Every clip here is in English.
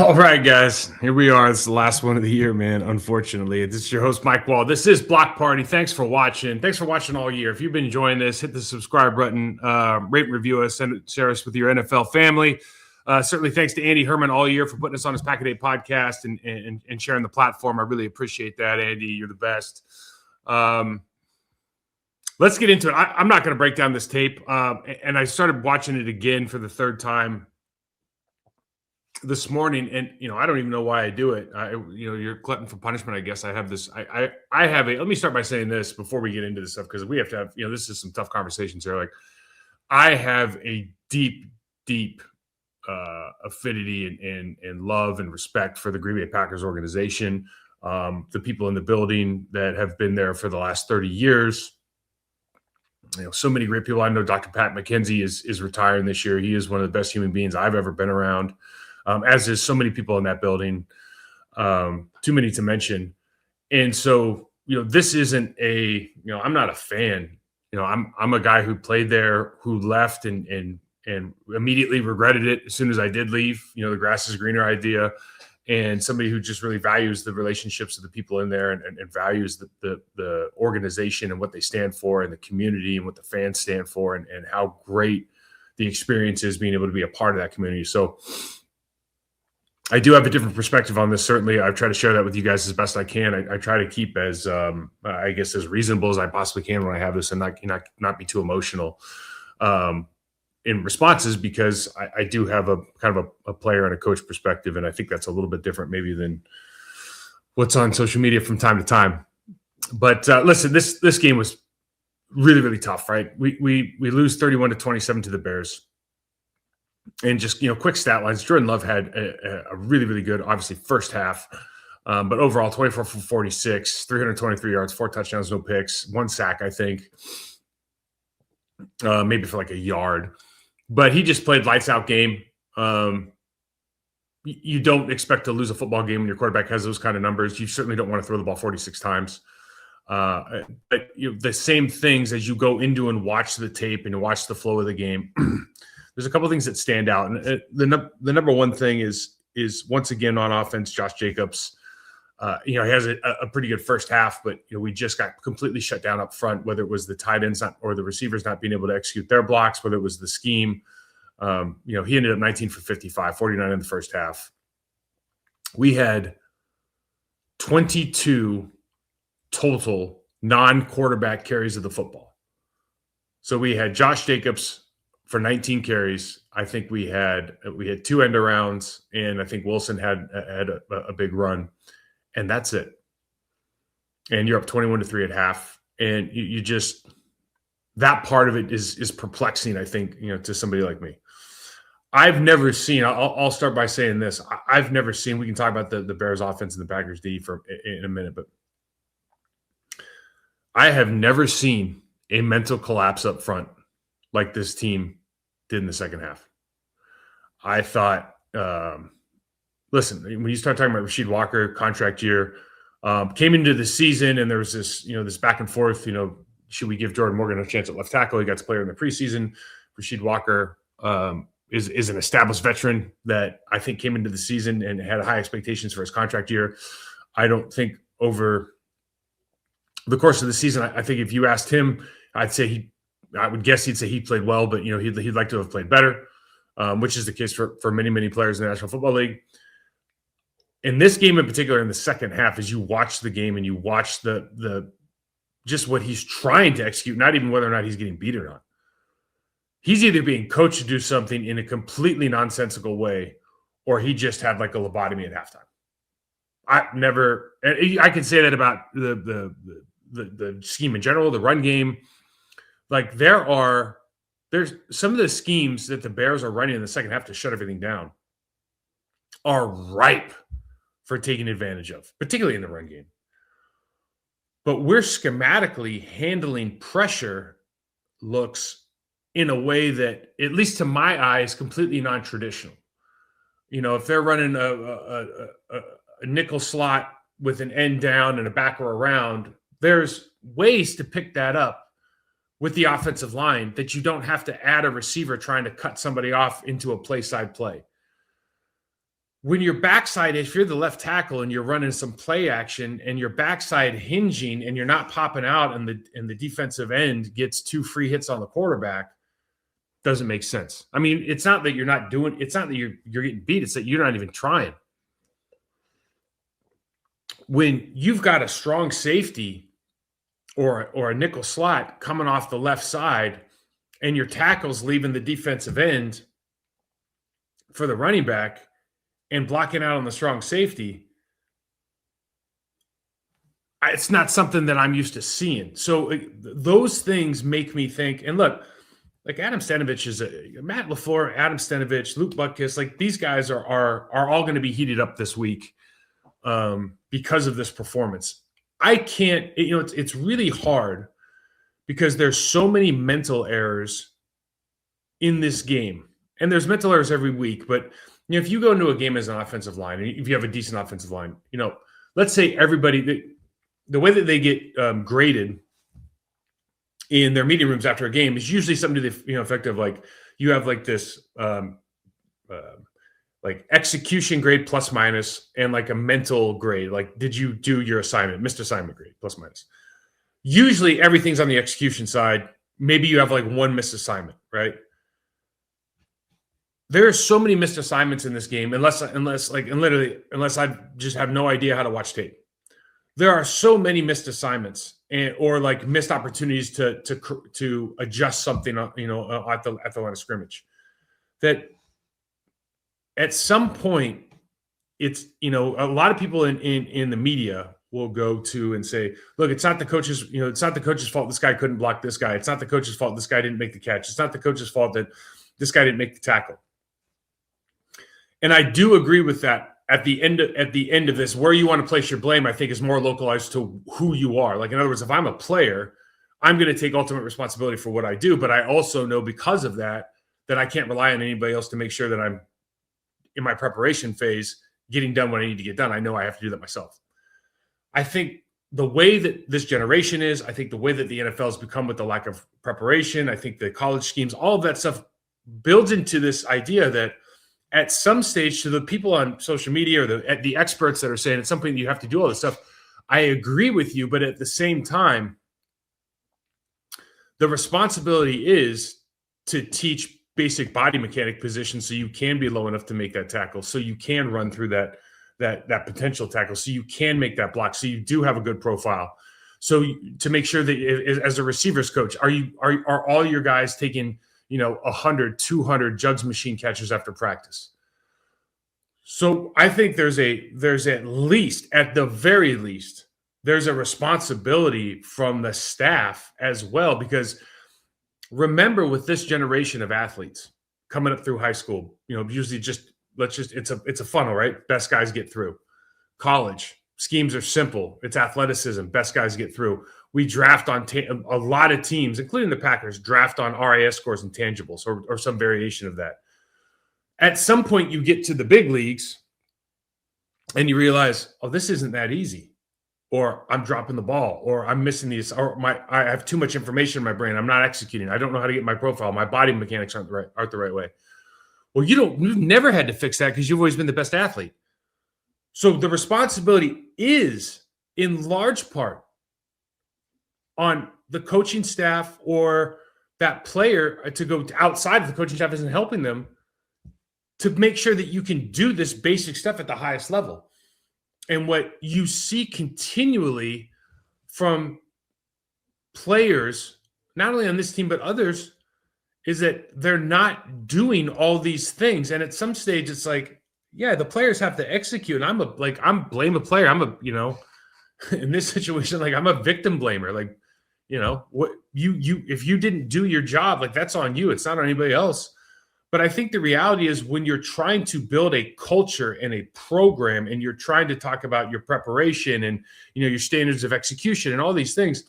All right, guys, here we are. It's the last one of the year, man. Unfortunately, this is your host, Mike Wall. This is Block Party. Thanks for watching. Thanks for watching all year. If you've been enjoying this, hit the subscribe button, rate and review us, share us with your NFL family. Certainly, thanks to Andy Herman all year for putting us on his Pack a Day podcast and sharing the platform. I really appreciate that, Andy. You're the best. Let's get into it. I'm not going to break down this tape, and I started watching it again for the third time this morning, and I don't even know why I do it. You're glutton for punishment, I guess. I have this. I have a. Let me start by saying this before we get into this stuff, because we have to have. This is some tough conversations here. Like, I have a deep affinity and love and respect for the Green Bay Packers organization, the people in the building that have been there for the last 30 years. So many great people. I know Dr. Pat McKenzie is retiring this year. He is one of the best human beings I've ever been around. As is so many people in that building, too many to mention. And so, this isn't I'm not a fan. I'm a guy who played there, who left and immediately regretted it as soon as I did leave. The grass is greener idea, and somebody who just really values the relationships of the people in there and values the organization and what they stand for, and the community and what the fans stand for, and how great the experience is being able to be a part of that community. So I do have a different perspective on this. Certainly, I've tried to share that with you guys as best I can. I try to keep as as reasonable as I possibly can when I have this, and not be too emotional in responses, because I do have a kind of a player and a coach perspective, and I think that's a little bit different maybe than what's on social media from time to time. But listen, this game was really, really tough, right? We lose 31-27 to the Bears. And just, quick stat lines. Jordan Love had a really, really good, obviously, first half. But overall, 24 for 46, 323 yards, 4 touchdowns, no picks, 1 sack, I think. Maybe for like a yard. But he just played lights out game. You don't expect to lose a football game when your quarterback has those kind of numbers. You certainly don't want to throw the ball 46 times. But the same things as you go into and watch the tape and watch the flow of the game. There's a couple of things that stand out, and the number one thing is once again on offense, Josh Jacobs. He has a pretty good first half, but we just got completely shut down up front. Whether it was the tight ends or the receivers not being able to execute their blocks, whether it was the scheme. He ended up 19 for 55, 49 in the first half. We had 22 total non-quarterback carries of the football. So we had Josh Jacobs for 19 carries. I think we had 2 end arounds, and I think Wilson had a big run, and that's it. And you're up 21-3 at half, and you just, that part of it is perplexing, I think, to somebody like me. I've never seen. I'll start by saying this. I've never seen. We can talk about the Bears offense and the Packers D in a minute, but I have never seen a mental collapse up front like this team did in the second half. I thought, listen, when you start talking about Rasheed Walker, contract year, came into the season and there was this, this back and forth, should we give Jordan Morgan a chance at left tackle? He got to player in the preseason. Rasheed Walker is an established veteran that I think came into the season and had high expectations for his contract year. I don't think over the course of the season, I think if you asked him, I would guess he'd say he played well, but he'd like to have played better, which is the case for many, many players in the National Football League. In this game in particular, in the second half, as you watch the game and you watch the just what he's trying to execute, not even whether or not he's getting beat or not. He's either being coached to do something in a completely nonsensical way, or he just had like a lobotomy at halftime. I can say that about the scheme in general, the run game. Like there's some of the schemes that the Bears are running in the second half to shut everything down are ripe for taking advantage of, particularly in the run game. But we're schematically handling pressure looks in a way that, at least to my eye, is completely non-traditional. If they're running a nickel slot with an end down and a backer around, there's ways to pick that up with the offensive line that you don't have to add a receiver trying to cut somebody off into a play side play. when your backside, if you're the left tackle and you're running some play action and your backside hinging and you're not popping out and the defensive end gets 2 free hits on the quarterback, doesn't make sense. I mean, it's not that you're not doing, it's not that you're getting beat, it's that you're not even trying. When you've got a strong safety or a nickel slot coming off the left side and your tackle's leaving the defensive end for the running back and blocking out on the strong safety, it's not something that I'm used to seeing. So those things make me think, and look, like Adam Stenavich is Matt LaFleur, Adam Stenavich, Luke Butkus, like these guys are all going to be heated up this week because of this performance. I can't, it's really hard because there's so many mental errors in this game. And there's mental errors every week, but if you go into a game as an offensive line, and if you have a decent offensive line, let's say everybody, the way that they get graded in their meeting rooms after a game is usually something to the effect of like you have like this like execution grade plus minus and like a mental grade, like did you do your assignment, missed assignment grade plus minus. Usually everything's on the execution side. Maybe you have like one missed assignment, right? There are so many missed assignments in this game, unless I just have no idea how to watch tape. There are so many missed assignments or like missed opportunities to adjust something, at the line of scrimmage, that at some point it's, a lot of people in the media will go to and say, look, it's not the coach's, it's not the coach's fault this guy couldn't block this guy. It's not the coach's fault this guy didn't make the catch. It's not the coach's fault that this guy didn't make the tackle. And I do agree with that. At the end of this, where you want to place your blame, I think, is more localized to who you are. Like, in other words, if I'm a player, I'm going to take ultimate responsibility for what I do. But I also know because of that I can't rely on anybody else to make sure that I'm in my preparation phase getting done what I need to get done. I know I have to do that myself. I think the way that this generation is, I think the way that the NFL has become with the lack of preparation, I think the college schemes, all of that stuff builds into this idea that at some stage, to the people on social media or the experts that are saying at some point you have to do all this stuff, I agree with you. But at the same time, the responsibility is to teach basic body mechanic positions so you can be low enough to make that tackle, so you can run through that potential tackle, so you can make that block, so you do have a good profile. So to make sure that as a receivers coach, are all your guys taking 100, 200 jugs machine catches after practice? So I think there's at the very least, there's a responsibility from the staff as well, because remember, with this generation of athletes coming up through high school, usually it's a funnel, right? Best guys get through. College schemes are simple. It's athleticism. Best guys get through. We draft on a lot of teams, including the Packers, draft on RAS scores and tangibles or some variation of that. At some point, you get to the big leagues and you realize, oh, this isn't that easy, or I'm dropping the ball, or I'm missing these, or I have too much information in my brain. I'm not executing. I don't know how to get my profile. My body mechanics aren't the right way. Well, you've never had to fix that because you've always been the best athlete. So the responsibility is in large part on the coaching staff or that player to go outside of the coaching staff isn't helping them to make sure that you can do this basic stuff at the highest level. And what you see continually from players, not only on this team, but others, is that they're not doing all these things. And at some stage, it's like, yeah, the players have to execute. I'm blame a player. In this situation, like I'm a victim blamer. Like, what if you didn't do your job, like that's on you. It's not on anybody else. But I think the reality is when you're trying to build a culture and a program and you're trying to talk about your preparation and, your standards of execution and all these things,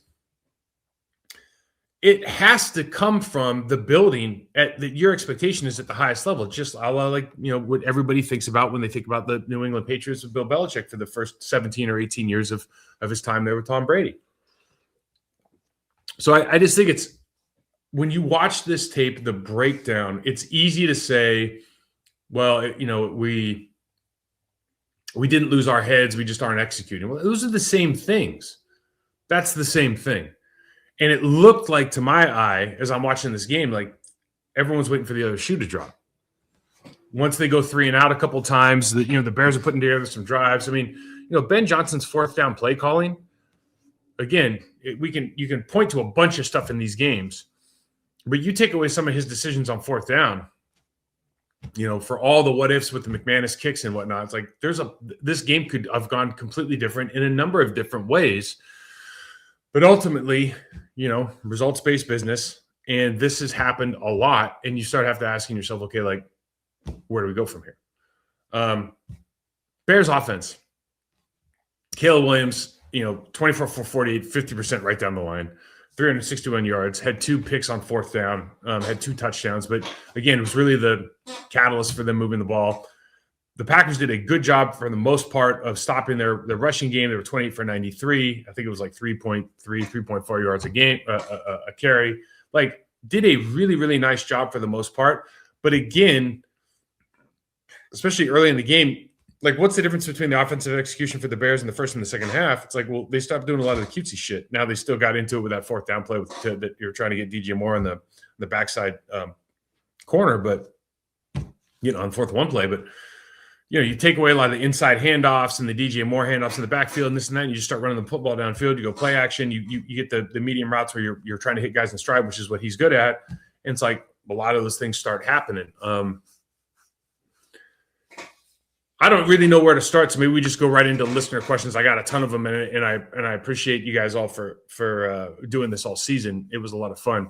it has to come from the building that your expectation is at the highest level. Just what everybody thinks about when they think about the New England Patriots with Bill Belichick for the first 17 or 18 years of his time there with Tom Brady. So I just think it's, when you watch this tape, the breakdown, it's easy to say, well, we We didn't lose our heads. We just aren't executing. Well, those are the same things. That's the same thing. And it looked like, to my eye, as I'm watching this game, like everyone's waiting for the other shoe to drop. Once they go 3 and out a couple times, the Bears are putting together some drives. I mean, Ben Johnson's fourth down play calling. Again, you can point to a bunch of stuff in these games, but you take away some of his decisions on fourth down. For all the what ifs with the McManus kicks and whatnot, it's like this game could have gone completely different in a number of different ways. But ultimately, results-based business, and this has happened a lot, and you start asking yourself, okay, like, where do we go from here? Bears offense. Caleb Williams, 24 for 48, 50% right down the line, 361 yards, had 2 picks on fourth down, had 2 touchdowns. But again, it was really the catalyst for them moving the ball. The Packers did a good job for the most part of stopping their rushing game. They were 28 for 93. I think it was like 3.3, 3.4 yards a game, a carry. Like, did a really, really nice job for the most part. But again, especially early in the game, like, what's the difference between the offensive execution for the Bears in the first and the second half? It's like, well, they stopped doing a lot of the cutesy shit. Now they still got into it with that fourth down play that you're trying to get DJ Moore on the backside corner, but on fourth one play. But you take away a lot of the inside handoffs and the DJ Moore handoffs in the backfield and this and that, and you just start running the football downfield. You go play action. You get the medium routes where you're trying to hit guys in stride, which is what he's good at. And it's like a lot of those things start happening. I don't really know where to start, so maybe we just go right into listener questions. I got a ton of them, and I appreciate you guys all for doing this all season. It was a lot of fun.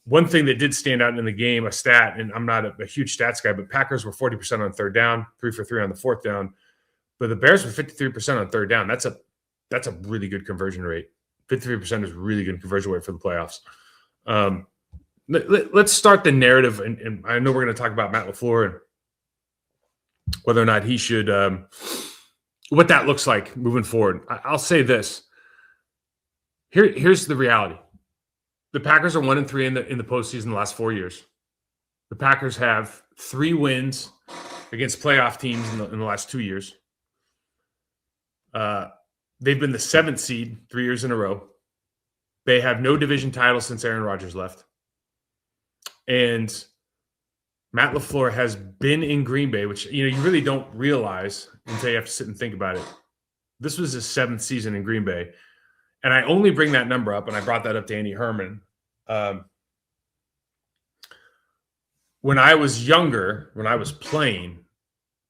One thing that did stand out in the game, a stat, and I'm not a huge stats guy, but Packers were 40% on third down, 3 for 3 on the fourth down, but the Bears were 53% on third down. That's a really good conversion rate. 53% is really good conversion rate for the playoffs. Let's start the narrative, and I know we're going to talk about Matt LaFleur and whether or not he should, what that looks like moving forward. I'll say this. Here's the reality. The Packers are 1-3 in the postseason the last 4 years. The Packers have 3 wins against playoff teams in the last 2 years. They've been the 7th seed 3 years in a row. They have no division title since Aaron Rodgers left. And Matt LaFleur has been in Green Bay, which you really don't realize until you have to sit and think about it. This was his 7th season in Green Bay. And I only bring that number up, and I brought that up to Andy Herman. When I was younger, when I was playing,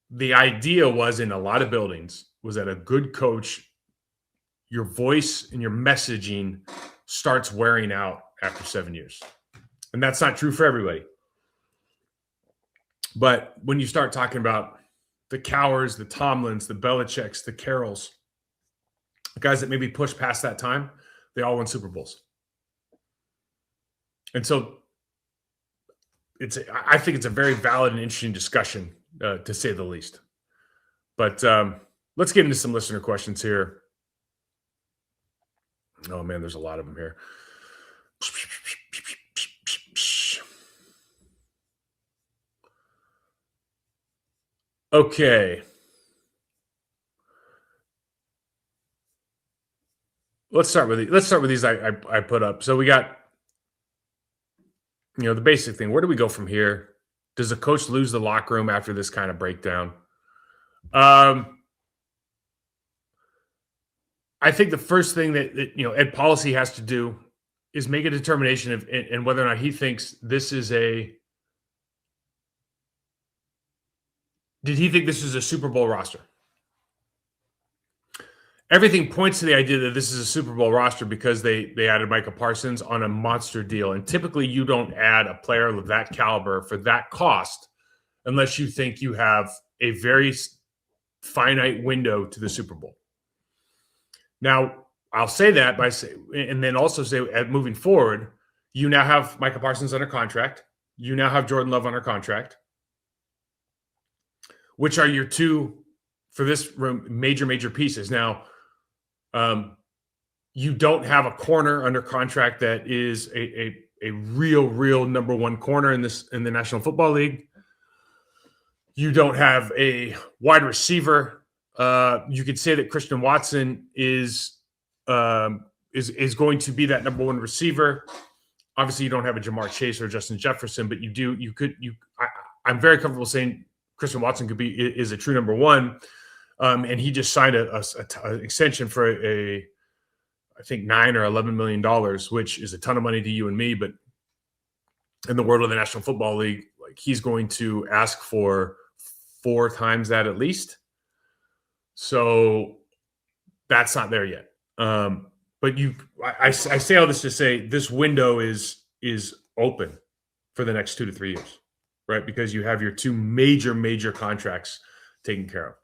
the idea was in a lot of buildings was that a good coach, your voice and your messaging starts wearing out after 7 years. And that's not true for everybody. But when you start talking about the Cowers, the Tomlins, the Belichicks, the Carrolls, the guys that maybe push past that time, they all won Super Bowls. And so I think it's a very valid and interesting discussion, to say the least. But let's get into some listener questions here. Oh, man, there's a lot of them here. Okay. Let's start with these I put up. So we got, the basic thing. Where do we go from here? Does a coach lose the locker room after this kind of breakdown? I think the first thing that Ed Policy has to do is make a determination of and whether or not he thinks this is did he think this is a Super Bowl roster? Everything points to the idea that this is a Super Bowl roster because they added Micah Parsons on a monster deal. And typically you don't add a player of that caliber for that cost unless you think you have a very finite window to the Super Bowl. Now, I'll say that and then also say moving forward, you now have Micah Parsons under contract. You now have Jordan Love under contract. Which are your two, for this room, major pieces. Now, you don't have a corner under contract that is a real number one corner in the National Football League. You don't have a wide receiver You could say that Christian Watson is going to be that number one receiver. Obviously, you don't have a Jamar Chase or Justin Jefferson, but I'm very comfortable saying Christian Watson is a true number one. And he just signed an extension for I think $9 or $11 million, which is a ton of money to you and me. But in the world of the National Football League, like, he's going to ask for 4 times that at least. So that's not there yet. But I say all this to say this window is open for the next 2 to 3 years, right? Because you have your 2 major contracts taken care of.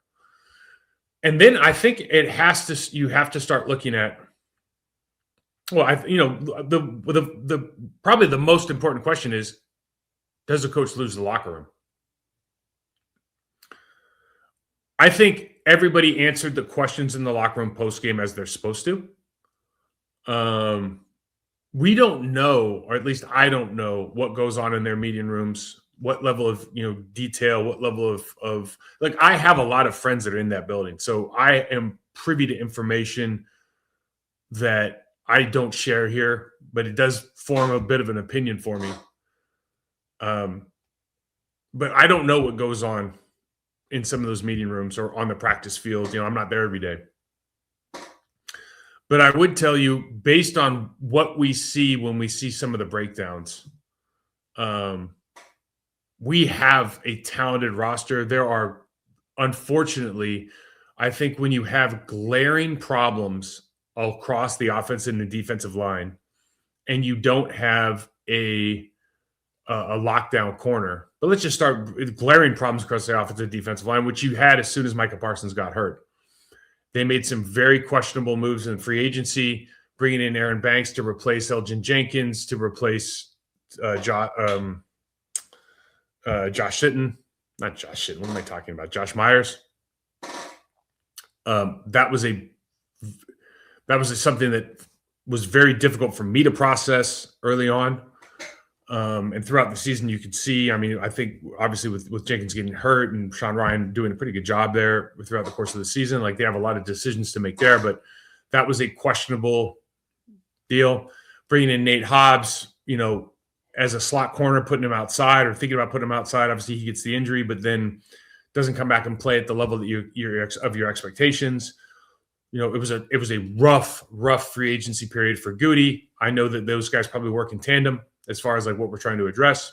And then I think you have to start looking at, well, the probably the most important question is, does the coach lose the locker room? I think everybody answered the questions in the locker room post-game as they're supposed to. We don't know, or at least I don't know, what goes on in their meeting rooms, what level of detail, what level of like, I have a lot of friends that are in that building, so I am privy to information that I don't share here, but it does form a bit of an opinion for me. But I don't know what goes on in some of those meeting rooms or on the practice field. I'm not there every day. But I would tell you, based on what we see when we see some of the breakdowns, we have a talented roster. There are, unfortunately, I think when you have glaring problems across the offense and the defensive line, and you don't have a lockdown corner, but let's just start with glaring problems across the offensive and defensive line, which you had as soon as Micah Parsons got hurt. They made some very questionable moves in free agency, bringing in Aaron Banks to replace Elgin Jenkins, to replace Josh Sitton. Not Josh Sitton. What am I talking about? Josh Myers. That was something that was very difficult for me to process early on. And throughout the season, you could see, I think obviously with Jenkins getting hurt and Sean Ryan doing a pretty good job there throughout the course of the season, like, they have a lot of decisions to make there, but that was a questionable deal. Bringing in Nate Hobbs, as a slot corner, putting him outside or thinking about putting him outside. Obviously he gets the injury, but then doesn't come back and play at the level that your expectations. It was a rough free agency period for Goody. I know that those guys probably work in tandem as far as like what we're trying to address.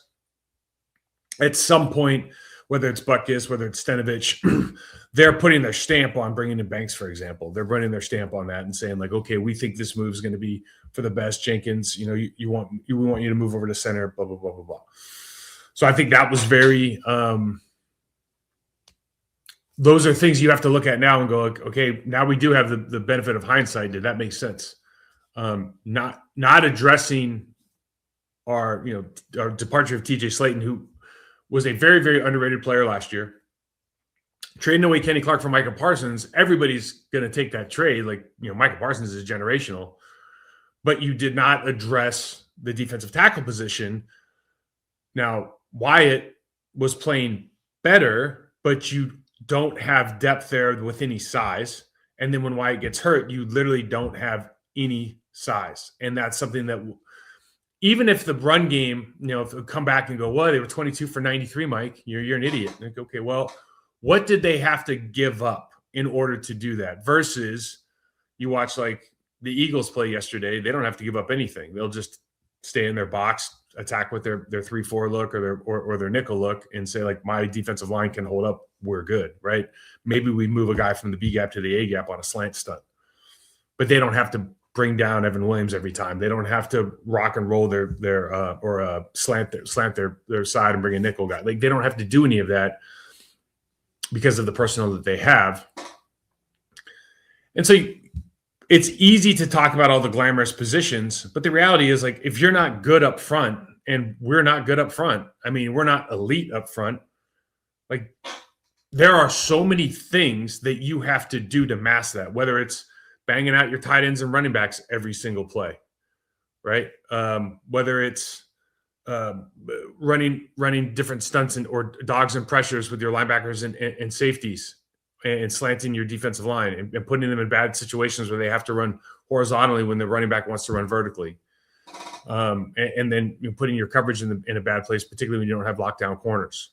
At some point, whether it's Butkus, whether it's Stenovich, they're putting their stamp on bringing in Banks, for example. They're running their stamp on that and saying, like, okay, we think this move is going to be for the best. Jenkins, we want you to move over to center, blah, blah, blah, blah, blah. So I think that was very those are things you have to look at now and go, like, okay, now we do have the benefit of hindsight. Did that make sense? Not addressing our departure of TJ Slayton, who was a very, very underrated player last year. Trading away Kenny Clark for Micah Parsons, everybody's going to take that trade. Like, Micah Parsons is generational, but you did not address the defensive tackle position. Now, Wyatt was playing better, but you don't have depth there with any size. And then when Wyatt gets hurt, you literally don't have any size. And that's something that, even if the run game, if it come back and go, well, they were 22 for 93, Mike, you're an idiot. Like, okay, well, what did they have to give up in order to do that? Versus you watch like the Eagles play yesterday, they don't have to give up anything. They'll just stay in their box, attack with their 3-4 look or their nickel look, and say, like, my defensive line can hold up. We're good, right? Maybe we move a guy from the B gap to the A gap on a slant stunt, but they don't have to bring down Evan Williams every time. They don't have to rock and roll their slant their side and bring a nickel guy. Like, they don't have to do any of that because of the personnel that they have. And so it's easy to talk about all the glamorous positions, but the reality is, like, if you're not good up front, and we're not good up front, we're not elite up front, like, there are so many things that you have to do to mask that, whether it's banging out your tight ends and running backs every single play, right? Whether it's running different stunts or dogs and pressures with your linebackers and safeties and slanting your defensive line and putting them in bad situations where they have to run horizontally when the running back wants to run vertically. And then putting your coverage in a bad place, particularly when you don't have lockdown corners.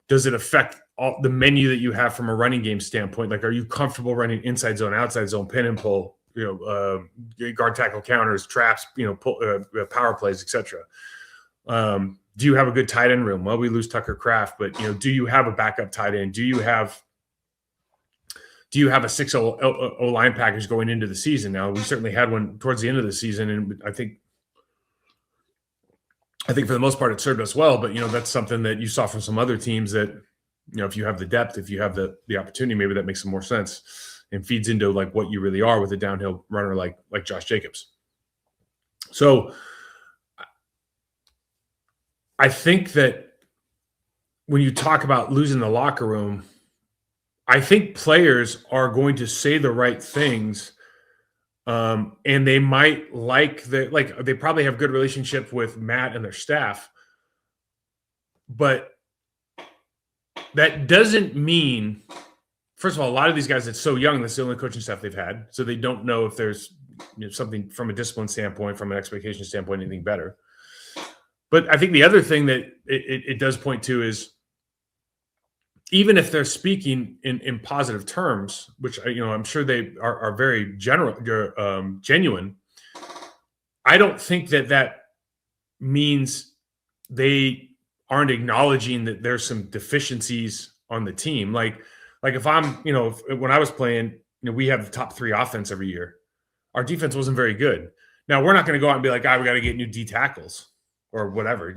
Does it affect all the menu that you have from a running game standpoint? Like, are you comfortable running inside zone, outside zone, pin and pull, guard tackle counters, traps, power plays, etc.? Do you have a good tight end room? Well, we lose Tucker Kraft, but do you have a backup tight end? Do you have a 6 O-line package going into the season? Now, we certainly had one towards the end of the season, and I think for the most part it served us well. But that's something that you saw from some other teams that if you have the depth, if you have the opportunity, maybe that makes some more sense and feeds into like what you really are with a downhill runner like Josh Jacobs. So I think that when you talk about losing the locker room, I think players are going to say the right things, and they might they probably have good relationship with Matt and their staff, but that doesn't mean, first of all, a lot of these guys, it's so young, that's the only coaching staff they've had, so they don't know if there's something from a discipline standpoint, from an expectation standpoint, anything better. But I think the other thing that it does point to is, even if they're speaking in positive terms, which I'm sure they are very genuine, I don't think that means they aren't acknowledging that there's some deficiencies on the team. Like if I'm, when I was playing, we have the top 3 offense every year. Our defense wasn't very good. Now, we're not going to go out and be like, we got to get new D tackles or whatever.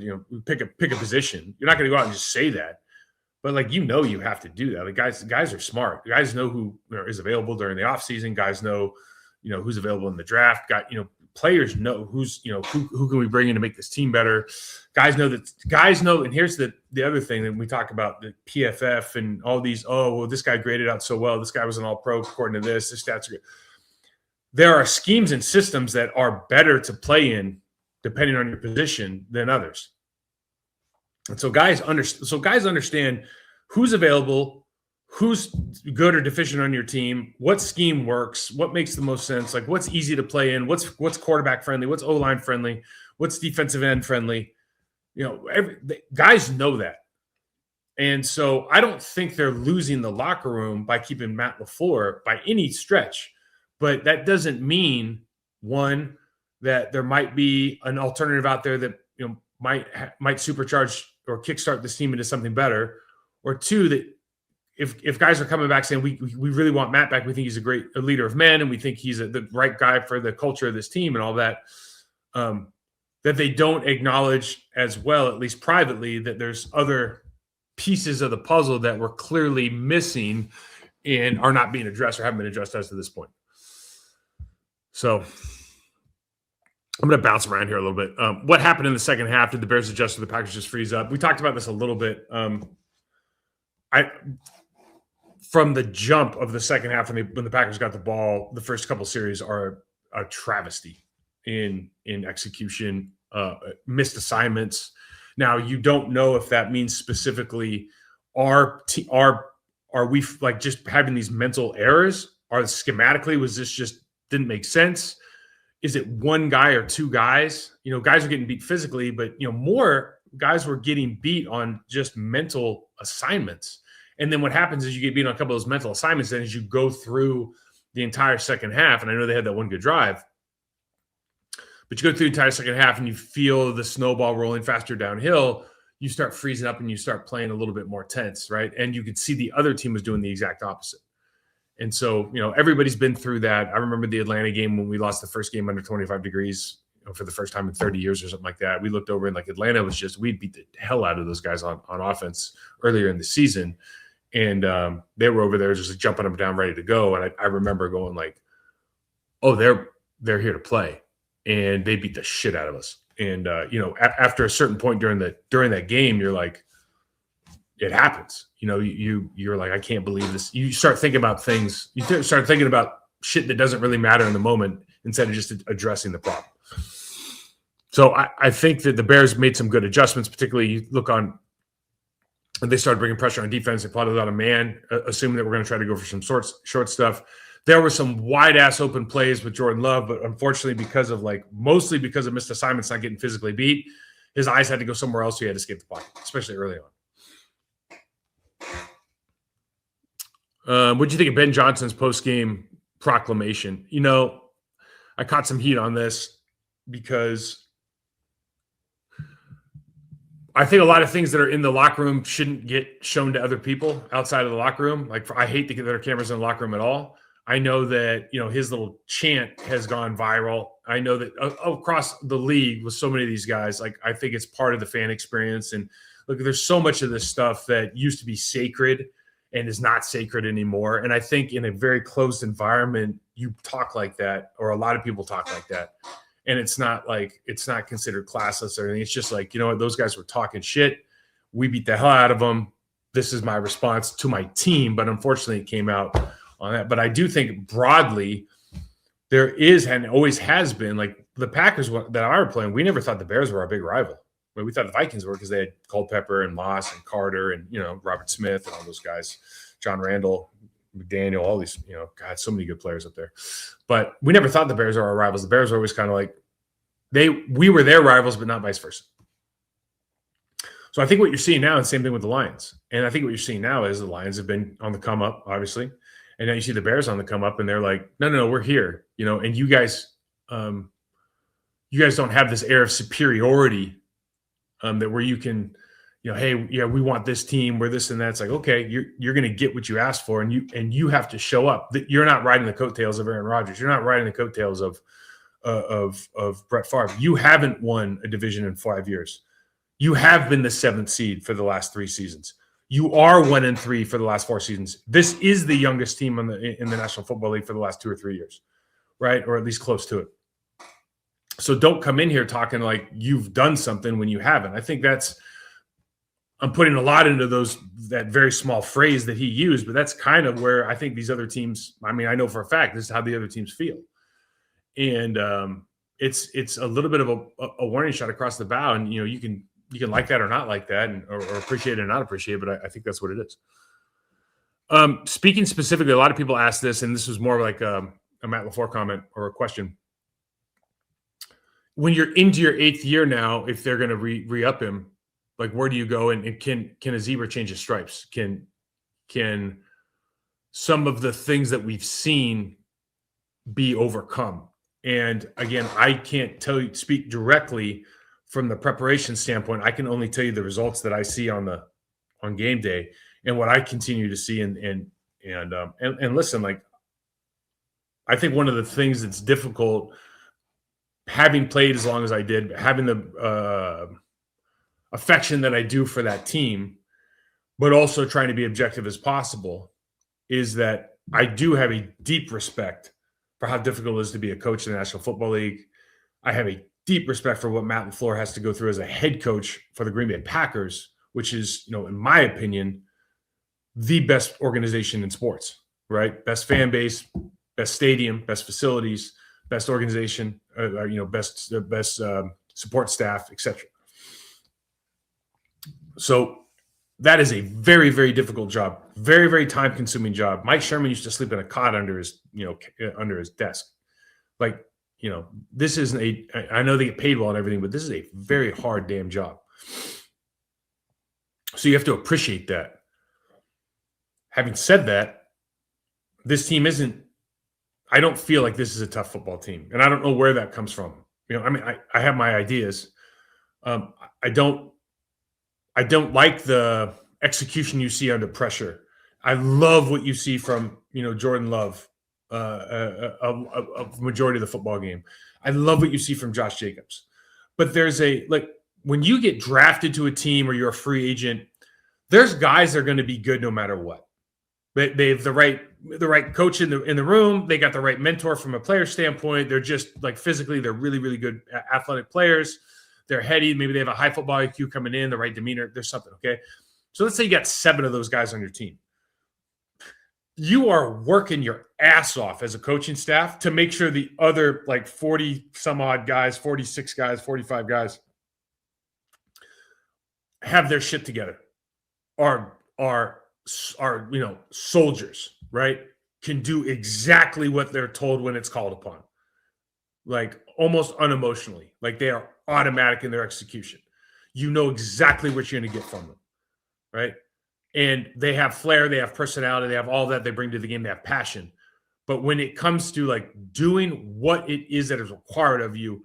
Pick a position. You're not going to go out and just say that. But you have to do that. Like guys are smart. Guys know who is available during the offseason. Guys know, who's available in the draft. Players know who's, who can we bring in to make this team better. Guys know. And here's the other thing that we talk about, the PFF and all these, this guy graded out so well. This guy was an all-pro according to this. His stats are good. There are schemes and systems that are better to play in depending on your position than others. And so guys understand who's available, who's good or deficient on your team, what scheme works, what makes the most sense, like what's easy to play in, what's quarterback friendly, what's O-line friendly, what's defensive end friendly. Guys know that. And so I don't think they're losing the locker room by keeping Matt LaFleur by any stretch. But that doesn't mean, one, that there might be an alternative out there that might supercharge or kickstart this team into something better, or two, that if guys are coming back saying we really want Matt back, we think he's a leader of men, and we think he's the right guy for the culture of this team and all that, that they don't acknowledge as well, at least privately, that there's other pieces of the puzzle that were clearly missing and are not being addressed or haven't been addressed as to this point. So I'm going to bounce around here a little bit. What happened in the second half? Did the Bears adjust or the Packers just freeze up? We talked about this a little bit. From the jump of the second half, when the Packers got the ball, the first couple series are a travesty in execution, missed assignments. Now, you don't know if that means specifically are we like just having these mental errors? Or schematically, was this just didn't make sense? Is it one guy or two guys? Guys are getting beat physically, but more guys were getting beat on just mental assignments. And then what happens is you get beat on a couple of those mental assignments. Then as you go through the entire second half, and I know they had that one good drive, but you go through the entire second half and you feel the snowball rolling faster downhill, you start freezing up and you start playing a little bit more tense, right? And you could see the other team was doing the exact opposite. And so, everybody's been through that. I remember the Atlanta game when we lost the first game under 25 degrees for the first time in 30 years or something like that. We looked over and Atlanta was we'd beat the hell out of those guys on offense earlier in the season. And they were over there just jumping up and down, ready to go. And I remember going they're here to play. And they beat the shit out of us. And, after a certain point during that game, you're like, it happens. You're like, I can't believe this. You start thinking about things. You start thinking about shit that doesn't really matter in the moment instead of just addressing the problem. So I think that the Bears made some good adjustments, particularly you look on And they started bringing pressure on defense. They plotted out a man, assuming that we're going to try to go for some short stuff. There were some wide-ass open plays with Jordan Love, but unfortunately, mostly because of missed assignments not getting physically beat, his eyes had to go somewhere else, so he had to escape the pocket, especially early on. What do you think of Ben Johnson's post-game proclamation? I caught some heat on this because I think a lot of things that are in the locker room shouldn't get shown to other people outside of the locker room. Like, I hate that there are cameras in the locker room at all. I know that, his little chant has gone viral. I know that across the league with so many of these guys, like, I think it's part of the fan experience. And look, there's so much of this stuff that used to be sacred and is not sacred anymore. And I think in a very closed environment, you talk like that, or a lot of people talk like that. And it's not considered classless or anything. It's just like, those guys were talking shit. We beat the hell out of them. This is my response to my team. But unfortunately, it came out on that. But I do think broadly, there is and always has been, like, the Packers that I were playing, we never thought the Bears were our big rival. I mean, we thought the Vikings were because they had Culpepper and Moss and Carter and, Robert Smith and all those guys, John Randall, McDaniel, all these, God, so many good players up there. But we never thought the Bears were our rivals. The Bears were always kind of like, we were their rivals, but not vice versa. So I think what you're seeing now, and same thing with the Lions. And I think what you're seeing now is the Lions have been on the come up, obviously. And now you see the Bears on the come up, and they're like, no, we're here, and you guys don't have this air of superiority that where you can, hey, yeah, we want this team, we're this and that. It's like, okay, you're going to get what you asked for, and you have to show up. You're not riding the coattails of Aaron Rodgers. You're not riding the coattails of Brett Favre. You haven't won a division in 5 years. You have been the 7th seed for the last 3 seasons. You are 1-3 for the last 4 seasons. This is the youngest team in the National Football League for the last 2 or 3 years, right? Or at least close to it. So don't come in here talking like you've done something when you haven't. I think I'm putting a lot into that very small phrase that he used, but that's kind of where I think these other teams, I mean, I know for a fact this is how the other teams feel. And it's a little bit of a warning shot across the bow. And, you can like that or not like that, or appreciate it or not appreciate it, but I think that's what it is. Speaking specifically, a lot of people ask this, and this was more like a Matt LaFleur comment or a question. When you're into your 8th year now, if they're going to re-up him, like, where do you go? And can a zebra change his stripes? Can some of the things that we've seen be overcome? And again, I can't speak directly from the preparation standpoint. I can only tell you the results that I see on game day and what I continue to see. And listen, like, I think one of the things that's difficult, having played as long as I did, having the affection that I do for that team, but also trying to be objective as possible, is that I do have a deep respect for how difficult it is to be a coach in the National Football League. I have a deep respect for what Matt LaFleur has to go through as a head coach for the Green Bay Packers, which is, in my opinion, the best organization in sports, right? Best fan base, best stadium, best facilities, best organization, best support staff, etc. So that is a very, very difficult job, very, very time-consuming job. Mike Sherman used to sleep in a cot under his desk. Like, this isn't I know they get paid well and everything, but this is a very hard damn job. So you have to appreciate that. Having said that, this team I don't feel like this is a tough football team. And I don't know where that comes from. I have my ideas. I don't like the execution you see under pressure. I love what you see from, Jordan Love, a majority of the football game. I love what you see from Josh Jacobs. But there's when you get drafted to a team or you're a free agent, there's guys that are going to be good no matter what. They have the right coach in the room. They got the right mentor from a player standpoint. They're just physically, they're really, really good athletic players. They're heady. Maybe they have a high football IQ coming in, the right demeanor. There's something, okay? So let's say you got 7 of those guys on your team. You are working your ass off as a coaching staff to make sure the other 40 some odd guys, 46 guys, 45 guys have their shit together. are soldiers, right? Can do exactly what they're told when it's called upon, like almost unemotionally, like they are automatic in their execution. You know exactly what you're going to get from them, right? And they have flair, they have personality, they have all that they bring to the game, they have passion. But when it comes to like doing what it is that is required of you,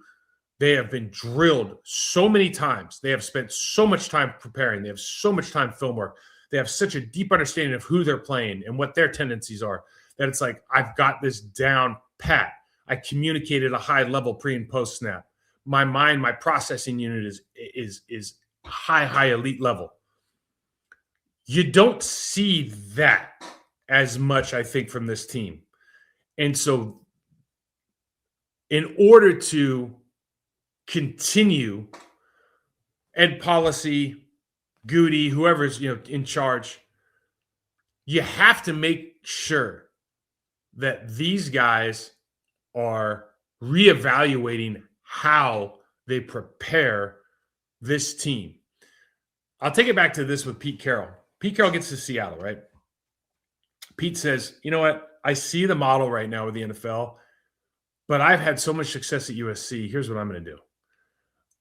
they have been drilled so many times. They have spent so much time preparing. They have so much time film work. They have such a deep understanding of who they're playing and what their tendencies are that it's like, I've got this down pat. I communicate at a high level pre and post snap. My mind, my processing unit is high elite level. You don't see that as much, I think, from this team. And so in order to continue ed policy, Goody, whoever's in charge, you have to make sure that these guys are reevaluating how they prepare this team. I'll take it back to this with Pete Carroll. Pete Carroll gets to Seattle, right? Pete says, you know what? I see the model right now with the NFL, but I've had so much success at USC. Here's what I'm going to do.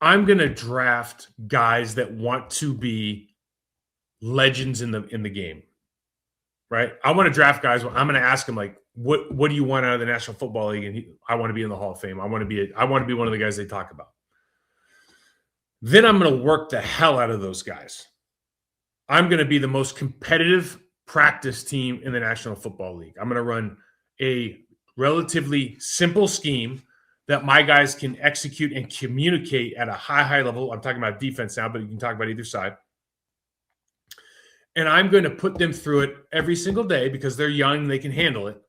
I'm going to draft guys that want to be legends in the game, right? I want to draft guys. I'm going to ask them, like, what do you want out of the National Football League? And I want to be in the Hall of Fame. I want to be one of the guys they talk about. Then I'm going to work the hell out of those guys. I'm going to be the most competitive practice team in the National Football League. I'm going to run a relatively simple scheme that my guys can execute and communicate at a high level. I'm talking about defense now, but you can talk about either side. And I'm going to put them through it every single day because they're young and they can handle it.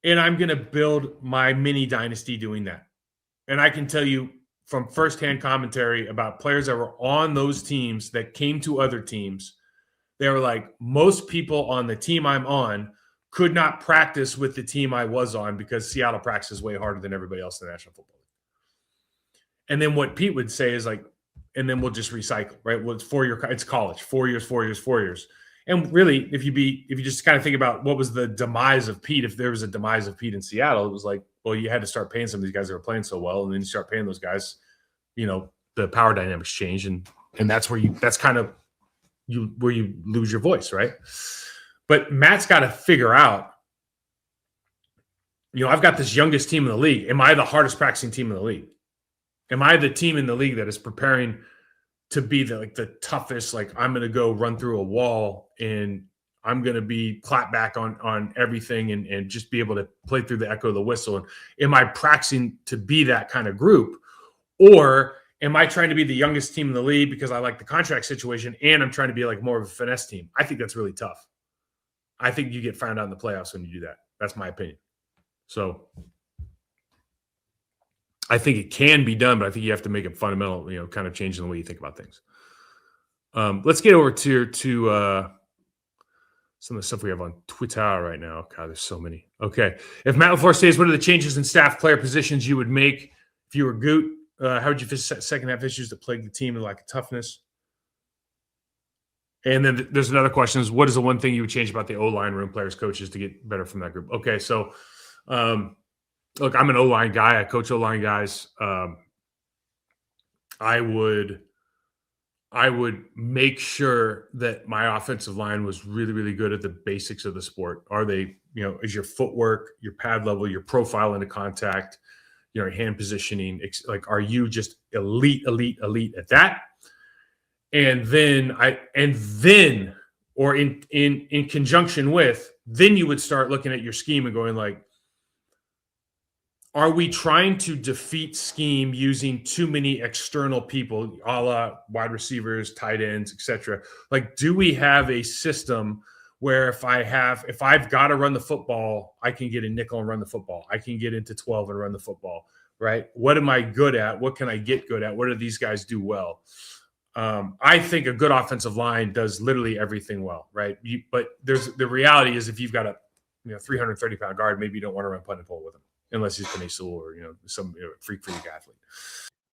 And I'm going to build my mini dynasty doing that. And I can tell you from firsthand commentary about players that were on those teams that came to other teams, they were like, most people on the team I'm on could not practice with the team I was on because Seattle practices way harder than everybody else in the National Football League. And then what Pete would say is like, and then we'll just recycle, right? Well, it's college, 4 years, 4 years, 4 years. And really, if you just kind of think about what was the demise of Pete, if there was a demise of Pete in Seattle, it was like, well, you had to start paying some of these guys that were playing so well, and then you start paying those guys, the power dynamics change, and that's where you lose your voice, right? But Matt's got to figure out, I've got this youngest team in the league. Am I the hardest practicing team in the league? Am I the team in the league that is preparing to be the toughest? Like, I'm going to go run through a wall and I'm going to be clap back on everything and just be able to play through the echo of the whistle. And am I practicing to be that kind of group? Or am I trying to be the youngest team in the league because I like the contract situation and I'm trying to be like more of a finesse team? I think that's really tough. I think you get found out in the playoffs when you do that. That's my opinion. So I think it can be done, but I think you have to make it fundamental, kind of changing the way you think about things. Let's get over to some of the stuff we have on Twitter right now. God, there's so many. Okay. If Matt LaFleur stays, what are the changes in staff player positions you would make if you were Goot? How would you fix second half issues that plague the team and like Toughness? And then there's another question is, what is the one thing you would change about the O-line room, players, coaches to get better from that group? Okay, so look, I'm an O-line guy. I coach O-line guys. I would make sure that my offensive line was really, really good at the basics of the sport. Are they, is your footwork, your pad level, your profile into contact, your hand positioning, like, are you just elite at that? And then or in conjunction with, then you would start looking at your scheme and going like, are we trying to defeat scheme using too many external people, a la wide receivers, tight ends, etc.? Like, do we have a system where if I've got to run the football, I can get a nickel and run the football. I can get into 12 and run the football, right? What am I good at? What can I get good at? What do these guys do well? I think a good offensive line does literally everything well, right? But the reality is if you've got a 330-pound guard, maybe you don't want to run punt and pull with him unless he's Penny Sewell or some freak athlete.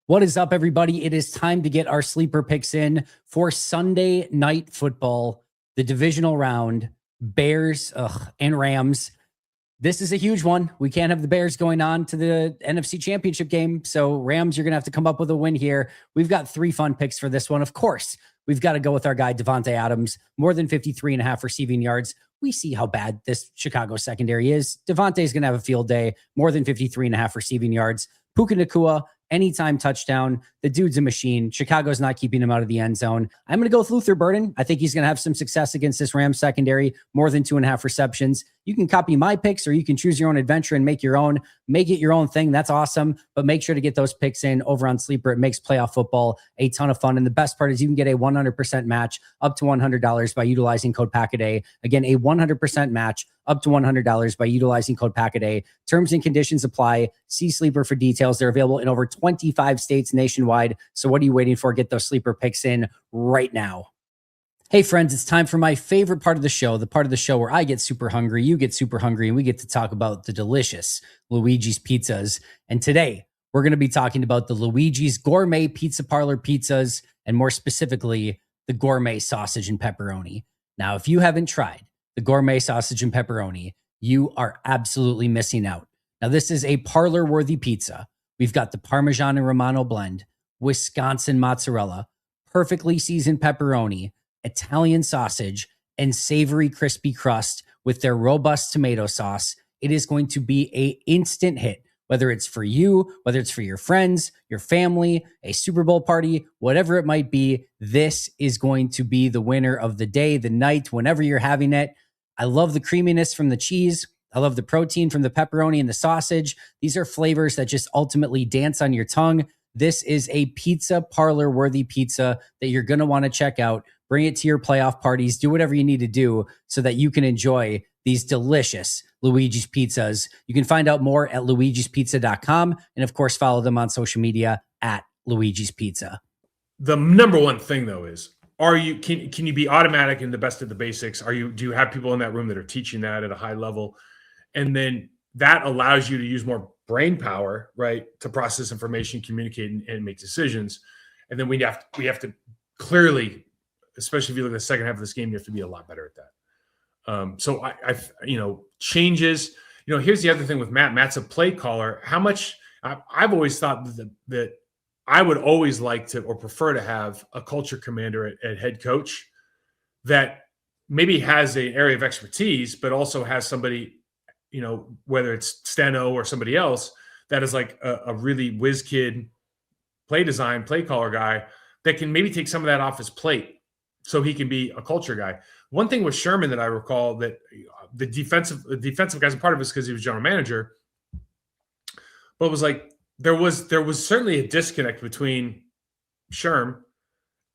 What is up, everybody? It is time to get our sleeper picks in for Sunday night football, the divisional round, Bears and Rams. This is a huge one. We can't have the Bears going on to the NFC Championship game. So Rams, you're going to have to come up with a win here. We've got 3 fun picks for this one. Of course, we've got to go with our guy, Devontae Adams, more than 53.5 receiving yards. We see how bad this Chicago secondary is. Devontae's going to have a field day, more than 53.5 receiving yards. Puka Nacua, anytime touchdown. The dude's a machine. Chicago's not keeping him out of the end zone. I'm going to go with Luther Burden. I think he's going to have some success against this Rams secondary, more than 2.5 receptions. You can copy my picks or you can choose your own adventure and make it your own thing. That's awesome. But make sure to get those picks in over on Sleeper. It makes playoff football a ton of fun. And the best part is you can get a 100% match up to $100 by utilizing code PACKADAY. Again, a 100% match up to $100 by utilizing code PACKADAY. Terms and conditions apply. See Sleeper for details. They're available in over 25 states nationwide. So what are you waiting for? Get those sleeper picks in right now. Hey friends, it's time for my favorite part of the show, the part of the show where I get super hungry, you get super hungry, and we get to talk about the delicious Luigi's Pizzas. And today, we're going to be talking about the Luigi's Gourmet Pizza Parlor pizzas, and more specifically, the gourmet sausage and pepperoni. Now, if you haven't tried the gourmet sausage and pepperoni, you are absolutely missing out. Now, this is a parlor-worthy pizza. We've got the Parmesan and Romano blend, Wisconsin mozzarella, perfectly seasoned pepperoni, Italian sausage, and savory crispy crust with their robust tomato sauce. It is going to be an instant hit, whether it's for you, whether it's for your friends, your family, a Super Bowl party, whatever it might be. This is going to be the winner of the day, the night, whenever you're having it. I love the creaminess from the cheese. I love the protein from the pepperoni and the sausage. These are flavors that just ultimately dance on your tongue. This is a pizza parlor worthy pizza that you're going to want to check out. Bring it to your playoff parties. Do whatever you need to do so that you can enjoy these delicious Luigi's Pizzas. You can find out more at luigispizza.com. And of course, follow them on social media at Luigi's Pizza. The number one thing though is, can you be automatic in the best of the basics? Do you have people in that room that are teaching that at a high level? And then that allows you to use more brain power, right, to process information, communicate, and make decisions. And then we have to clearly, especially if you look at the second half of this game, you have to be a lot better at that. So changes. Here's the other thing with Matt. Matt's a play caller. I've always thought that I would always like to or prefer to have a culture commander at head coach that maybe has an area of expertise, but also has somebody, whether it's Steno or somebody else, that is like a really whiz kid play design, play caller guy that can maybe take some of that off his plate so he can be a culture guy. One thing with Sherman that I recall that the defensive guys, a part of it is because he was general manager, but it was like there was certainly a disconnect between Sherm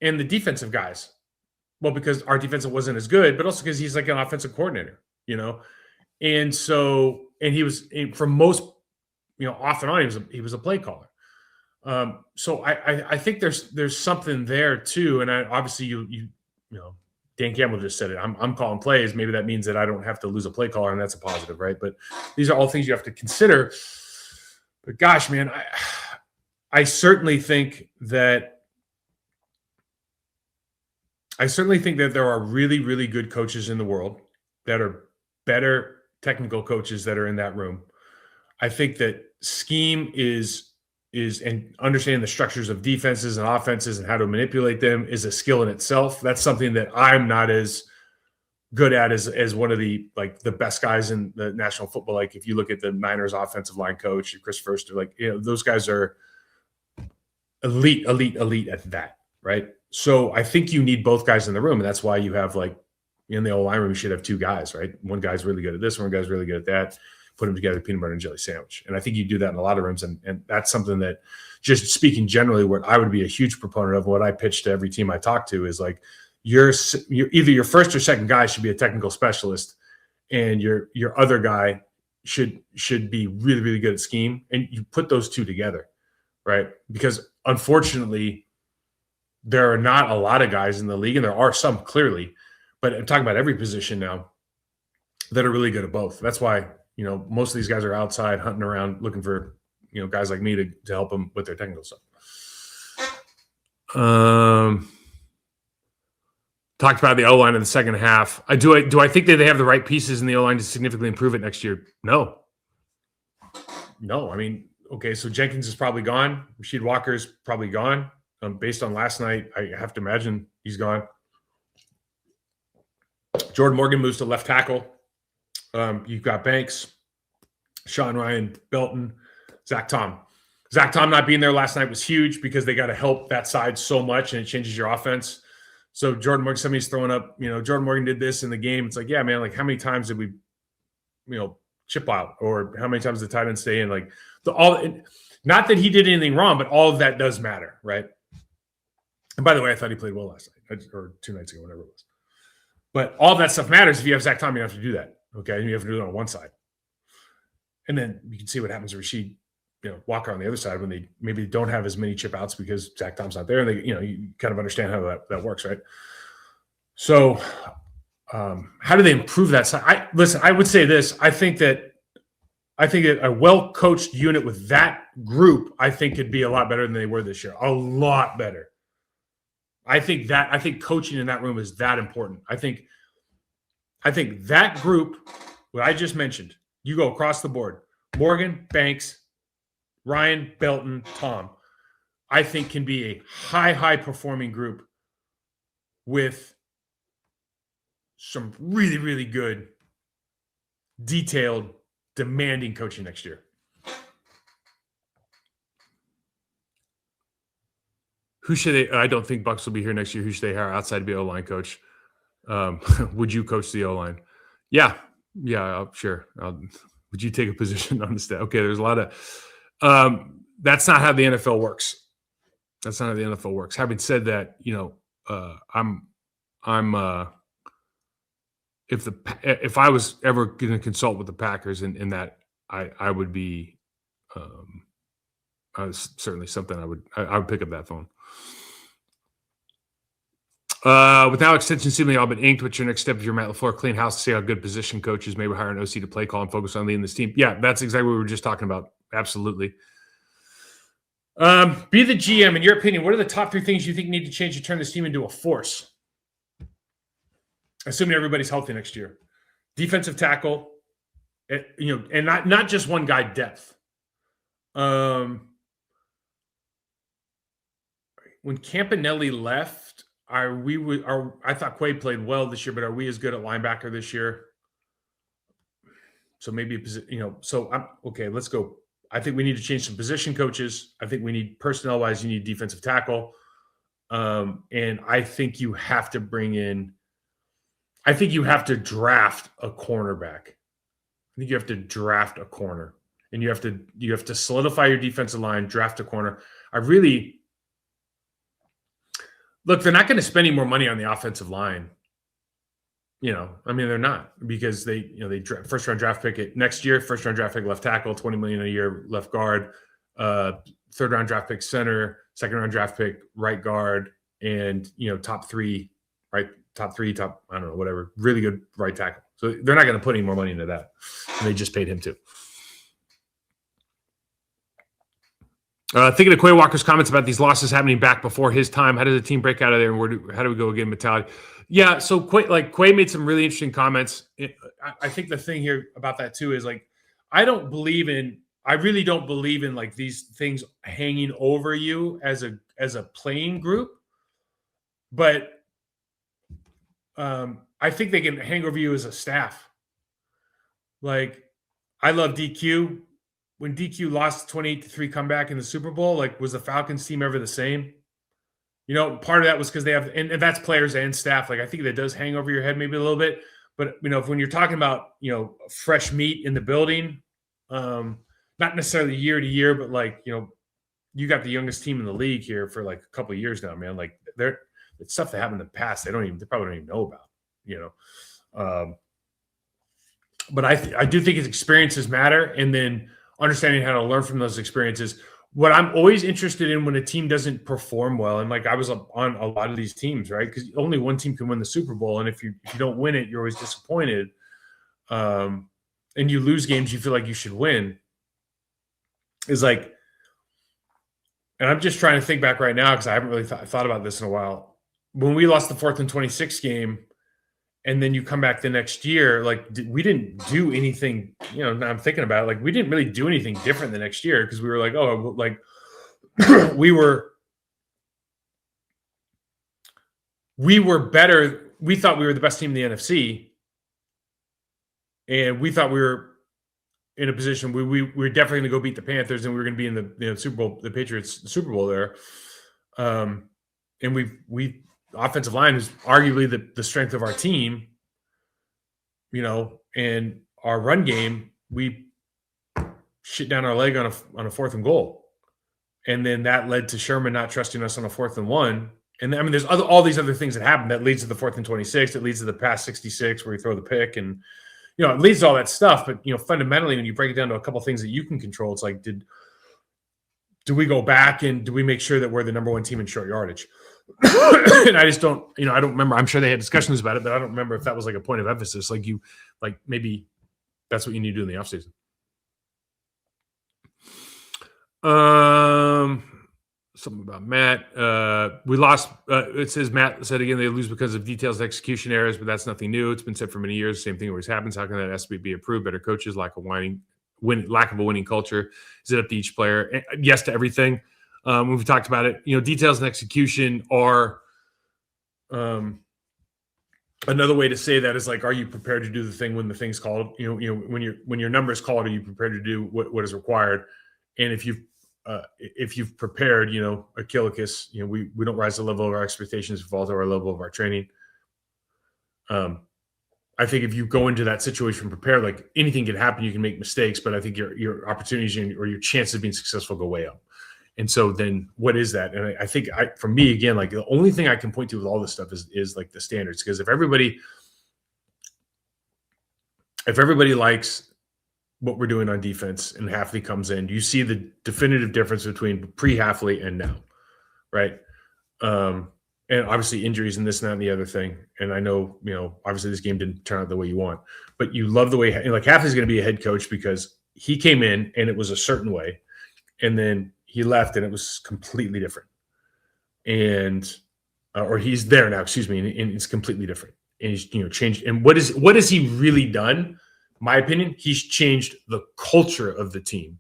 and the defensive guys. Well, because our defensive wasn't as good, but also because he's like an offensive coordinator, And so, and he was for most, off and on, he was a play caller. So I think there's something there too. And obviously you Dan Campbell just said it. I'm calling plays. Maybe that means that I don't have to lose a play caller, and that's a positive, right? But these are all things you have to consider. But gosh, man, I certainly think that there are really, really good coaches in the world that are better technical coaches that are in that room. I think that scheme is and understanding the structures of defenses and offenses and how to manipulate them is a skill in itself. That's something that I'm not as good at as one of the best guys in the National Football. Like if you look at the Niners offensive line coach, Chris Foerster, those guys are elite at that, right? So I think you need both guys in the room, and that's why you have in the old line room you should have 2 guys, right? One guy's really good at this, one guy's really good at that. Put them together, peanut butter and jelly sandwich. And I think you do that in a lot of rooms. And that's something that, just speaking generally, what I would be a huge proponent of, what I pitch to every team I talk to is you're either your first or second guy should be a technical specialist, and your other guy should be really, really good at scheme. And you put those 2 together, right? Because unfortunately, there are not a lot of guys in the league, and there are some clearly, but I'm talking about every position now, that are really good at both. That's why most of these guys are outside hunting around looking for guys like me to help them with their technical stuff. Talked about the O-line in the second half. Do I think that they have the right pieces in the O-line to significantly improve it next year? No. I mean, okay, so Jenkins is probably gone. Rasheed Walker is probably gone. Based on last night, I have to imagine he's gone. Jordan Morgan moves to left tackle. You've got Banks, Sean Ryan, Belton, Zach Tom. Zach Tom not being there last night was huge because they got to help that side so much, and it changes your offense. So Jordan Morgan, somebody's throwing up, Jordan Morgan did this in the game. It's like, yeah, man, like how many times did we, chip out, or how many times did the tight end stay in? Like not that he did anything wrong, but all of that does matter, right? And by the way, I thought he played well last night or 2 nights ago, whatever it was. But all of that stuff matters. If you have Zach Tom, you have to do that. Okay. And you have to do it on one side. And then you can see what happens to Rasheed, Walker on the other side when they maybe don't have as many chip outs because Zach Tom's not there. And they, you kind of understand how that works, right? So how do they improve that side? I would say this. I think that a well-coached unit with that group, I think could be a lot better than they were this year. A lot better. I think coaching in that room is that important. I think that group, what I just mentioned, you go across the board, Morgan, Banks, Ryan, Belton, Tom, I think can be a high performing group with some really, really good, detailed, demanding coaching next year. Who should they? I don't think Bucks will be here next year. Who should they hire outside to be O-line coach? Would you coach the O-line? Yeah, sure. Would you take a position on the staff? Okay, there's a lot of. That's not how the NFL works. That's not how the NFL works. Having said that, if I was ever going to consult with the Packers in that, I would be. Certainly something I would pick up that phone. With now extension seemingly all but inked, what's your next step if you're Matt LaFleur? Clean house to see how good position coaches, maybe hire an OC to play call and focus on leading this team. Yeah, that's exactly what we were just talking about. Absolutely. Be the GM. In your opinion, what are the top 3 things you think need to change to turn this team into a force? Assuming everybody's healthy next year. Defensive tackle, and not just one guy, depth. When Campanelli left, I thought Quay played well this year, but are we as good at linebacker this year? So maybe, okay, let's go. I think we need to change some position coaches. I think we need personnel-wise, you need defensive tackle. And I think you have to you have to draft a cornerback. I think you have to draft a corner. And you have to solidify your defensive line, draft a corner. Look, they're not going to spend any more money on the offensive line. They're not, because they first round draft pick it next year, first round draft pick left tackle, $20 million a year left guard, third round draft pick center, second round draft pick right guard, and top three, I don't know, whatever, really good right tackle. So they're not going to put any more money into that. And they just paid him too. Thinking of Quay Walker's comments about these losses happening back before his time, how does the team break out of there, and how do we go again mentality? Yeah, so Quay made some really interesting comments. I think the thing here about that too is I really don't believe in these things hanging over you as a playing group, but I think they can hang over you as a staff. I love DQ. When DQ lost 28-3 comeback in the Super Bowl, was the Falcons team ever the same? Part of that was because they have, and that's players and staff. I think that does hang over your head maybe a little bit. But, when you're talking about, fresh meat in the building, not necessarily year to year, but you got the youngest team in the league here for a couple of years now, man. It's stuff that happened in the past. They probably don't even know about, but I do think his experiences matter. And then understanding how to learn from those experiences. What I'm always interested in when a team doesn't perform well, and I was on a lot of these teams, right? Because only one team can win the Super Bowl, and if you don't win it, you're always disappointed. And you lose games you feel like you should win. Is And I'm just trying to think back right now because I haven't really thought about this in a while. When we lost the 4th and 26 game, and then you come back the next year, like we didn't do anything. Now I'm thinking about it, like we didn't really do anything different the next year because we were like, oh, like we were better. We thought we were the best team in the NFC, and we thought we were in a position where we were definitely going to go beat the Panthers, and we were going to be in the Super Bowl, the Patriots Super Bowl there. And we offensive line is arguably the strength of our team, and our run game, we shit down our leg on a 4th and goal. And then that led to Sherman not trusting us on a 4th and 1. And I mean, there's all these other things that happen that leads to the 4th and 26. It leads to the pass 66 where we throw the pick, and it leads to all that stuff. But fundamentally, when you break it down to a couple of things that you can control, it's like, do we go back and do we make sure that we're the number 1 team in short yardage? And I just don't, I don't remember. I'm sure they had discussions about it, but I don't remember if that was like a point of emphasis. Like maybe that's what you need to do in the offseason. Something about Matt. We lost. It says Matt said again they lose because of details and execution errors, but that's nothing new. It's been said for many years. Same thing always happens. How can that SB be approved? Better coaches, lack of a winning culture. Is it up to each player? Yes to everything. We've talked about it. Details and execution are another way to say that is like, are you prepared to do the thing when the thing's called? When your number is called, are you prepared to do what is required? And if you've prepared, Achilles, we don't rise to the level of our expectations, fall to our level of our training. I think if you go into that situation prepared, like anything can happen, you can make mistakes, but I think your opportunities or your chances of being successful go way up. And so then what is that? And I think for me, again, like the only thing I can point to with all this stuff is like the standards. Because if everybody likes what we're doing on defense and Hafley comes in, you see the definitive difference between pre-Hafley and now, right? And obviously injuries and this and that and the other thing. And I know, obviously this game didn't turn out the way you want, but you love the way, like Hafley's going to be a head coach because he came in and it was a certain way. And then he left and it was completely different. And, or he's there now, excuse me. And it's completely different. And he's, changed. And what has he really done? My opinion, he's changed the culture of the team.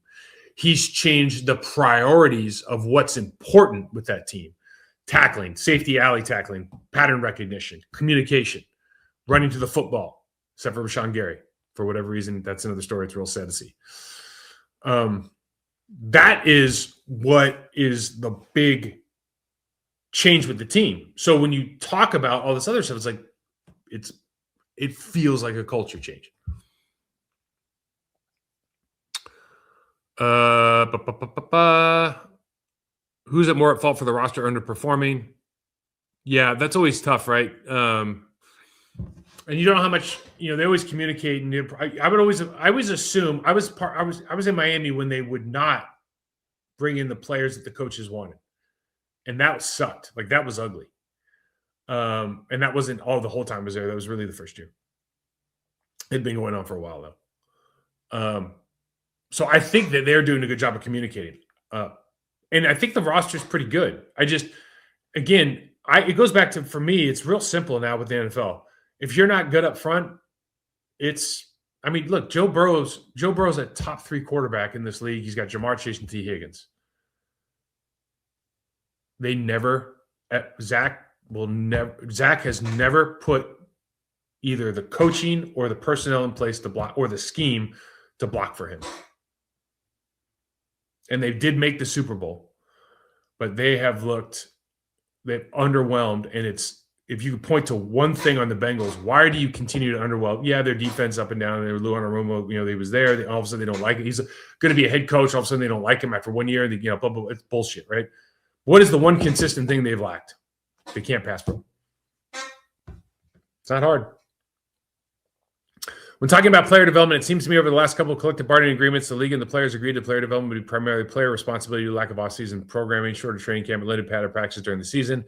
He's changed the priorities of what's important with that team. Tackling, safety alley tackling, pattern recognition, communication, running to the football, except for Rashawn Gary. For whatever reason, that's another story. It's real sad to see. That is what is the big change with the team. So when you talk about all this other stuff, it's like it feels like a culture change. Who's at more at fault for the roster underperforming? Yeah, that's always tough, right? And you don't know how much, they always communicate. And I always assume I was in Miami when they would not bring in the players that the coaches wanted. And that sucked. Like that was ugly. And that wasn't all the whole time I was there. That was really the first year. It'd been going on for a while though. So I think that they're doing a good job of communicating. And I think the roster is pretty good. It goes back to, for me, it's real simple now with the NFL. If you're not good up front, look, Joe Burrow's a top 3 quarterback in this league. He's got Jamar Chase and T. Higgins. Zach has never put either the coaching or the personnel in place to block, or the scheme to block for him. And they did make the Super Bowl, but they've underwhelmed. And if you could point to one thing on the Bengals, why do you continue to underwhelm? Yeah, their defense up and down. They were Lou Anarumo, he was there. All of a sudden they don't like it. He's going to be a head coach. All of a sudden they don't like him after 1 year. Blah, blah, blah. It's bullshit, right? What is the one consistent thing they've lacked? They can't pass pro. It's not hard. When talking about player development, it seems to me over the last couple of collective bargaining agreements, the league and the players agreed that player development would be primarily player responsibility due to lack of off-season programming, shorter training camp, and limited pattern practice during the season.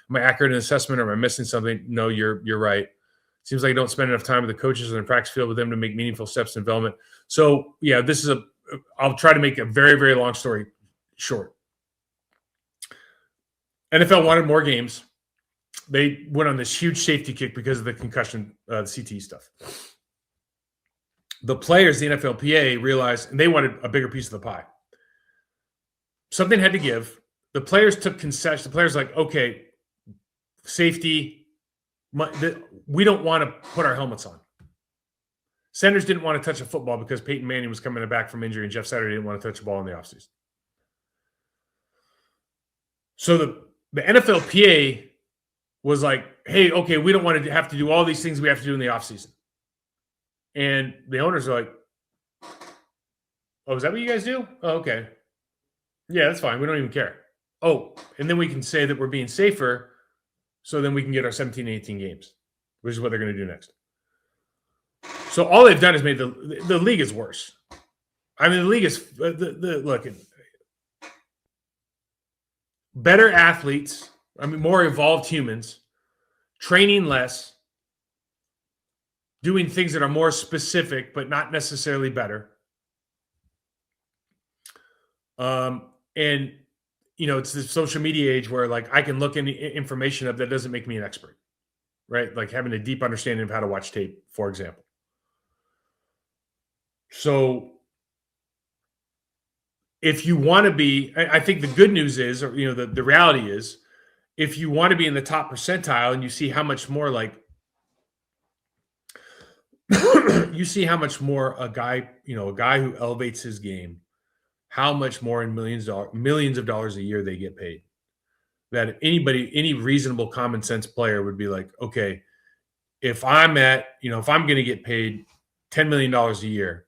Am I accurate in assessment, or am I missing something? No, you're right. Seems like you don't spend enough time with the coaches in the practice field with them to make meaningful steps in development. So, yeah, I'll try to make a very, very long story short. NFL wanted more games. They went on this huge safety kick because of the concussion, the CT stuff. The players, the NFLPA, realized, and they wanted a bigger piece of the pie. Something had to give. The players took concessions. The players were like, okay, safety, we don't want to put our helmets on. Centers didn't want to touch a football because Peyton Manning was coming back from injury and Jeff Saturday didn't want to touch a ball in the offseason. So the NFLPA was like, hey, okay, we don't want to have to do all these things we have to do in the offseason. And the owners are like, oh, is that what you guys do? Oh, okay. Yeah, that's fine. We don't even care. Oh, and then we can say that we're being safer so then we can get our 17 and 18 games, which is what they're going to do next. So all they've done is made the league is worse. I mean, the league is look, better athletes, I mean, more evolved humans, training less, doing things that are more specific but not necessarily better. And you know, it's the social media age where like I can look any information up that doesn't make me an expert, right? Like having a deep understanding of how to watch tape, for example. So if you want to be, I think the good news is, or you know, the reality is, if you want to be in the top percentile and you see how much more like you see how much more a guy who elevates his game, how much more in millions of dollars a year they get paid. That any reasonable common sense player would be like, okay, if I'm going to get paid $10 million a year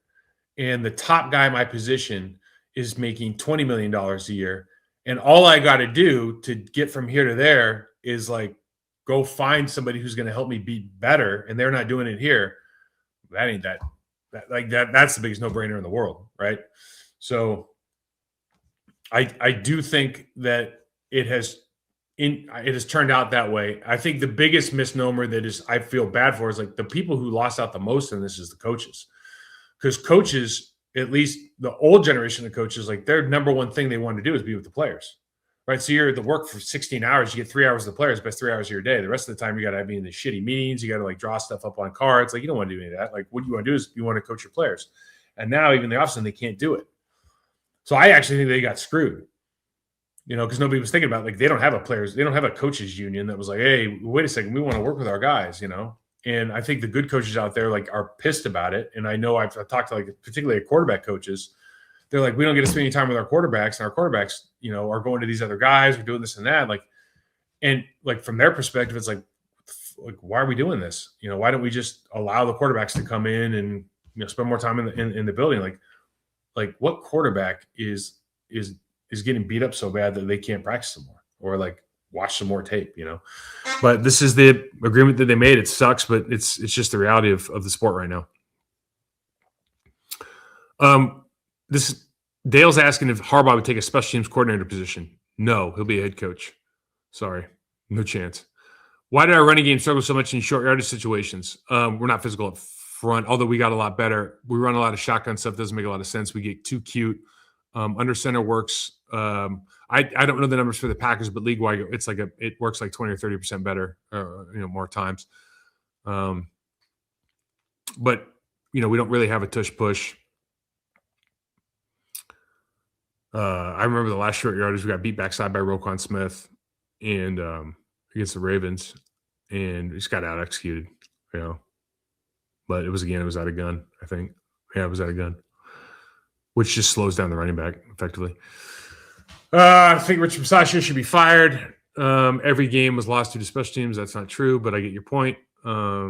and the top guy in my position is making $20 million a year, and all I got to do to get from here to there is like go find somebody who's going to help me be better, and they're not doing it here, that ain't that's the biggest no-brainer in the world, right? So I do think that it has turned out that way. I think the biggest misnomer that I feel bad for is like the people who lost out the most in this is the coaches. Because coaches, at least the old generation of coaches, like their number one thing they want to do is be with the players, right? So you're at the work for 16 hours, you get 3 hours of the players, best 3 hours of your day. The rest of the time you got to be in these shitty meetings. You got to like draw stuff up on cards. Like you don't want to do any of that. Like what you want to do is you want to coach your players. And now even the offseason, they can't do it. So I actually think they got screwed, because nobody was thinking about like they don't have a coaches union that was like, hey, wait a second, we want to work with our guys, And I think the good coaches out there like are pissed about it. And I know I've talked to like particularly quarterback coaches. They're like, we don't get to spend any time with our quarterbacks, and our quarterbacks, are going to these other guys. We're doing this and that. Like, and like from their perspective, it's like why are we doing this? Why don't we just allow the quarterbacks to come in and spend more time in the building? Like what quarterback is getting beat up so bad that they can't practice some more or like watch some more tape, But this is the agreement that they made. It sucks, but it's just the reality of the sport right now. Dale's asking if Harbaugh would take a special teams coordinator position. No, he'll be a head coach. Sorry, no chance. Why did our running game struggle so much in short yardage situations? We're not physical up front, although we got a lot better. We run a lot of shotgun stuff. Doesn't make a lot of sense. We get too cute. Under center works. I don't know the numbers for the Packers, but league wide, it works like 20 or 30% better, more times. But we don't really have a tush push. I remember the last short yardage we got beat backside by Roquan Smith and against the Ravens, and we just got out executed, But it was out of gun, I think. Yeah, it was out of gun, which just slows down the running back effectively. I think Richard Bisaccia should be fired. Every game was lost due to special teams. That's not true, but I get your point. I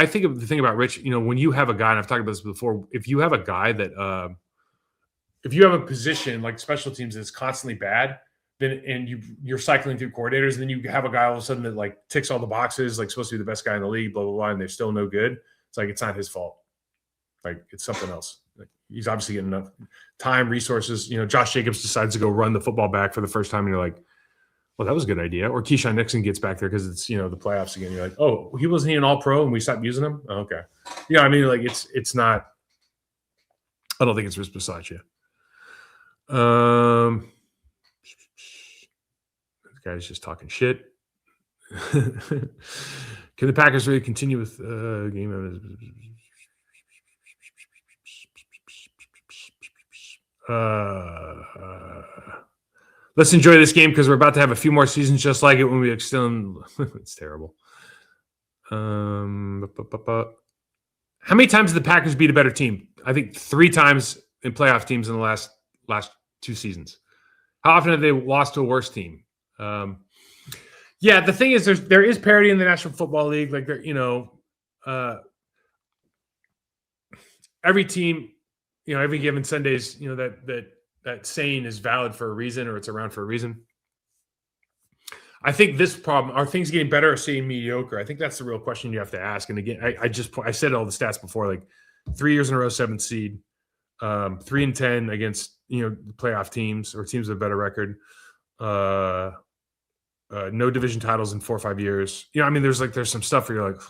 think of the thing about Rich, when you have a guy, and I've talked about this before, if you have a guy that if you have a position like special teams that's constantly bad, then and you're cycling through coordinators, and then you have a guy all of a sudden that like ticks all the boxes, like supposed to be the best guy in the league, blah blah blah, and they're still no good. It's like it's not his fault. Like it's something else. Like, he's obviously getting enough time, resources. Josh Jacobs decides to go run the football back for the first time, and you're like, well, that was a good idea. Or Keyshawn Nixon gets back there because it's, the playoffs again. You're like, oh, he wasn't even all pro and we stopped using him? Oh, okay. Yeah, I mean, like it's not – I don't think it's Rich Bisaccia. guy's just talking shit. Can the Packers really continue with game? Let's enjoy this game because we're about to have a few more seasons just like it when we extend. It's terrible. How many times did the Packers beat a better team? I think 3 times in playoff teams in the last 2 seasons. How often have they lost to a worse team? Yeah, the thing is, there is parity in the National Football League. Like, every team, every given Sundays, that saying is valid for a reason, or it's around for a reason. I think this problem, are things getting better or staying mediocre? I think that's the real question you have to ask. And again, I said all the stats before, like 3 years in a row, 7th seed, 3-10 against, playoff teams or teams with a better record. No division titles in 4 or 5 years. There's some stuff where you're like,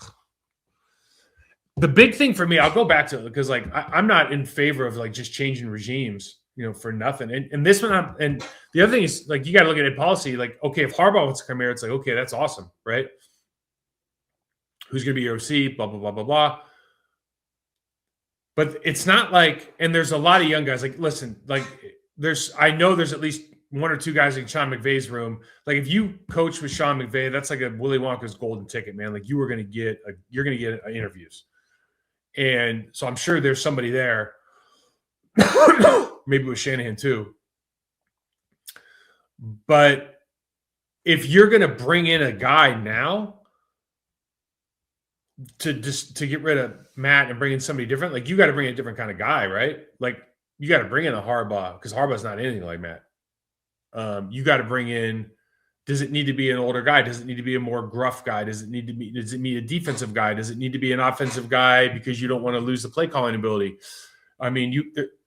the big thing for me, I'll go back to it because I'm not in favor of just changing regimes, for nothing. And this one, and the other thing is you got to look at it policy. Okay, if Harbaugh wants to come here, it's okay, that's awesome, right? Who's going to be your OC? Blah blah blah blah blah. But it's not and there's a lot of young guys. Listen, I know there's at least 1 or 2 guys in Sean McVay's room. If you coach with Sean McVay, that's like a Willy Wonka's golden ticket, man. You're going to get interviews. And so I'm sure there's somebody there, maybe with Shanahan too. But if you're going to bring in a guy now to get rid of Matt and bring in somebody different, you got to bring in a different kind of guy, right? You got to bring in a Harbaugh because Harbaugh's not anything like Matt. You got to bring in. Does it need to be an older guy? Does it need to be a more gruff guy? Does it need a defensive guy? Does it need to be an offensive guy because you don't want to lose the play calling ability?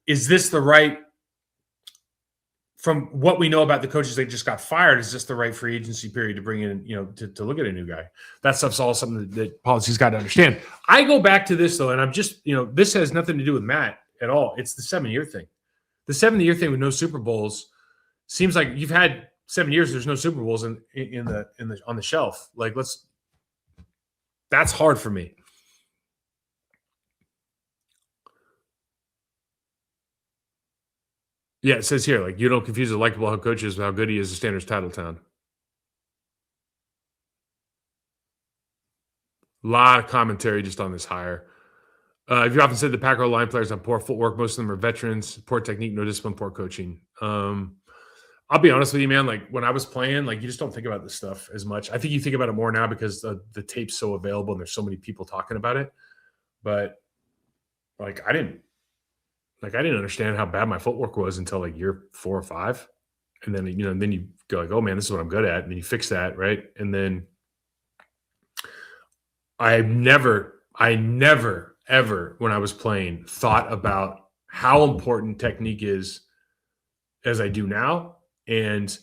Is this the right, from what we know about the coaches that just got fired, is this the right free agency period to bring in, to look at a new guy? That stuff's all something that policy's got to understand. I go back to this though, and I'm just, this has nothing to do with Matt at all. It's the 7-year thing. The 7-year thing with no Super Bowls seems like you've had 7 years, there's no Super Bowls on the shelf. That's hard for me. Yeah, it says here, you don't confuse a likable head coach with how good he is a Standards title town. A lot of commentary just on this hire. You often said the Packer line players have poor footwork. Most of them are veterans, poor technique, no discipline, poor coaching. I'll be honest with you, man. When I was playing, you just don't think about this stuff as much. I think you think about it more now because the tape's so available and there's so many people talking about it. But I didn't understand how bad my footwork was until year 4 or 5, and then then you go oh man, this is what I'm good at, and then you fix that, right? And then I never ever when I was playing thought about how important technique is as I do now. And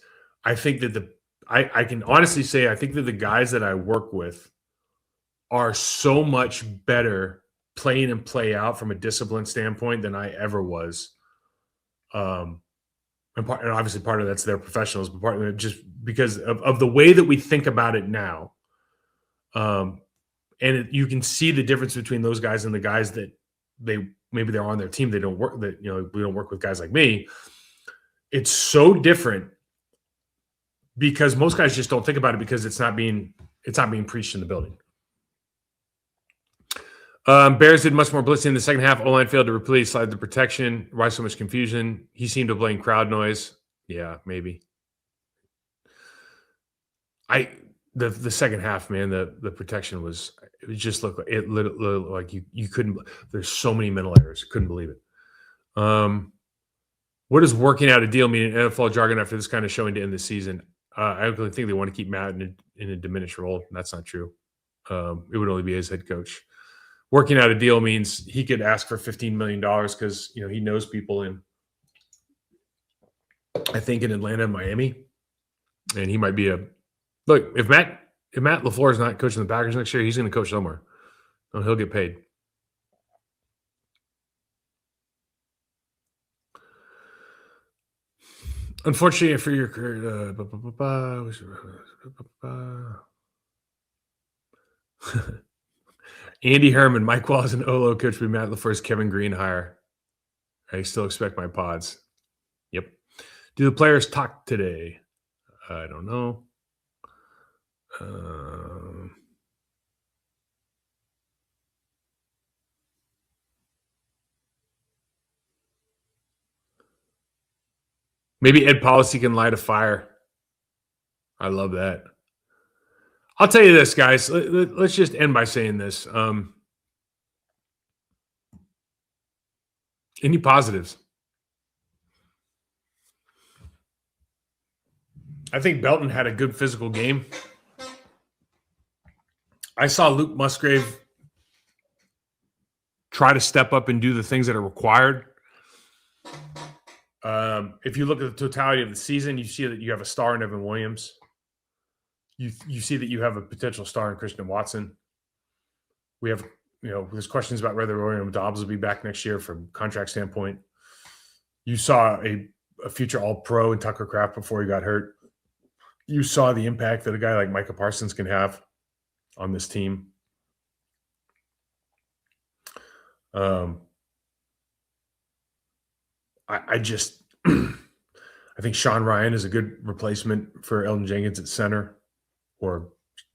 I think that I can honestly say I think that the guys that I work with are so much better playing and play out from a discipline standpoint than I ever was. And obviously part of that's their professionals, but part of it just because of the way that we think about it now. And you can see the difference between those guys and the guys that maybe they're on their team. They don't work we don't work with guys like me. It's so different because most guys just don't think about it because it's not being preached in the building. Bears did much more blitzing in the second half. O-line failed to replace slide the protection. Why so much confusion? He seemed to blame crowd noise. Yeah, maybe. The second half, man, the protection was just looked like you couldn't. There's so many mental errors. Couldn't believe it. What does working out a deal mean in NFL jargon after this kind of showing to end the season? I don't really think they want to keep Matt in a diminished role. That's not true. It would only be his head coach. Working out a deal means he could ask for $15 million because he knows people in, I think, in Atlanta and Miami, and he might be look. If Matt LaFleur is not coaching the Packers next year, he's going to coach somewhere. So he'll get paid. Unfortunately for your career, Andy Herman, Mike Wallace, and Olo coach be Matt LaFleur's Kevin Green hire. I still expect my pods. Yep. Do the players talk today? I don't know. Maybe Ed Policy can light a fire. I love that. I'll tell you this, guys. Let's just end by saying this. Any positives? I think Belton had a good physical game. I saw Luke Musgrave try to step up and do the things that are required. If you look at the totality of the season, you see that you have a star in Evan Williams. You see that you have a potential star in Christian Watson. We have, there's questions about whether William Dobbs will be back next year from contract standpoint. You saw a future All-Pro in Tucker Kraft before he got hurt. You saw the impact that a guy like Micah Parsons can have on this team. I just I think Sean Ryan is a good replacement for Elton Jenkins at center, or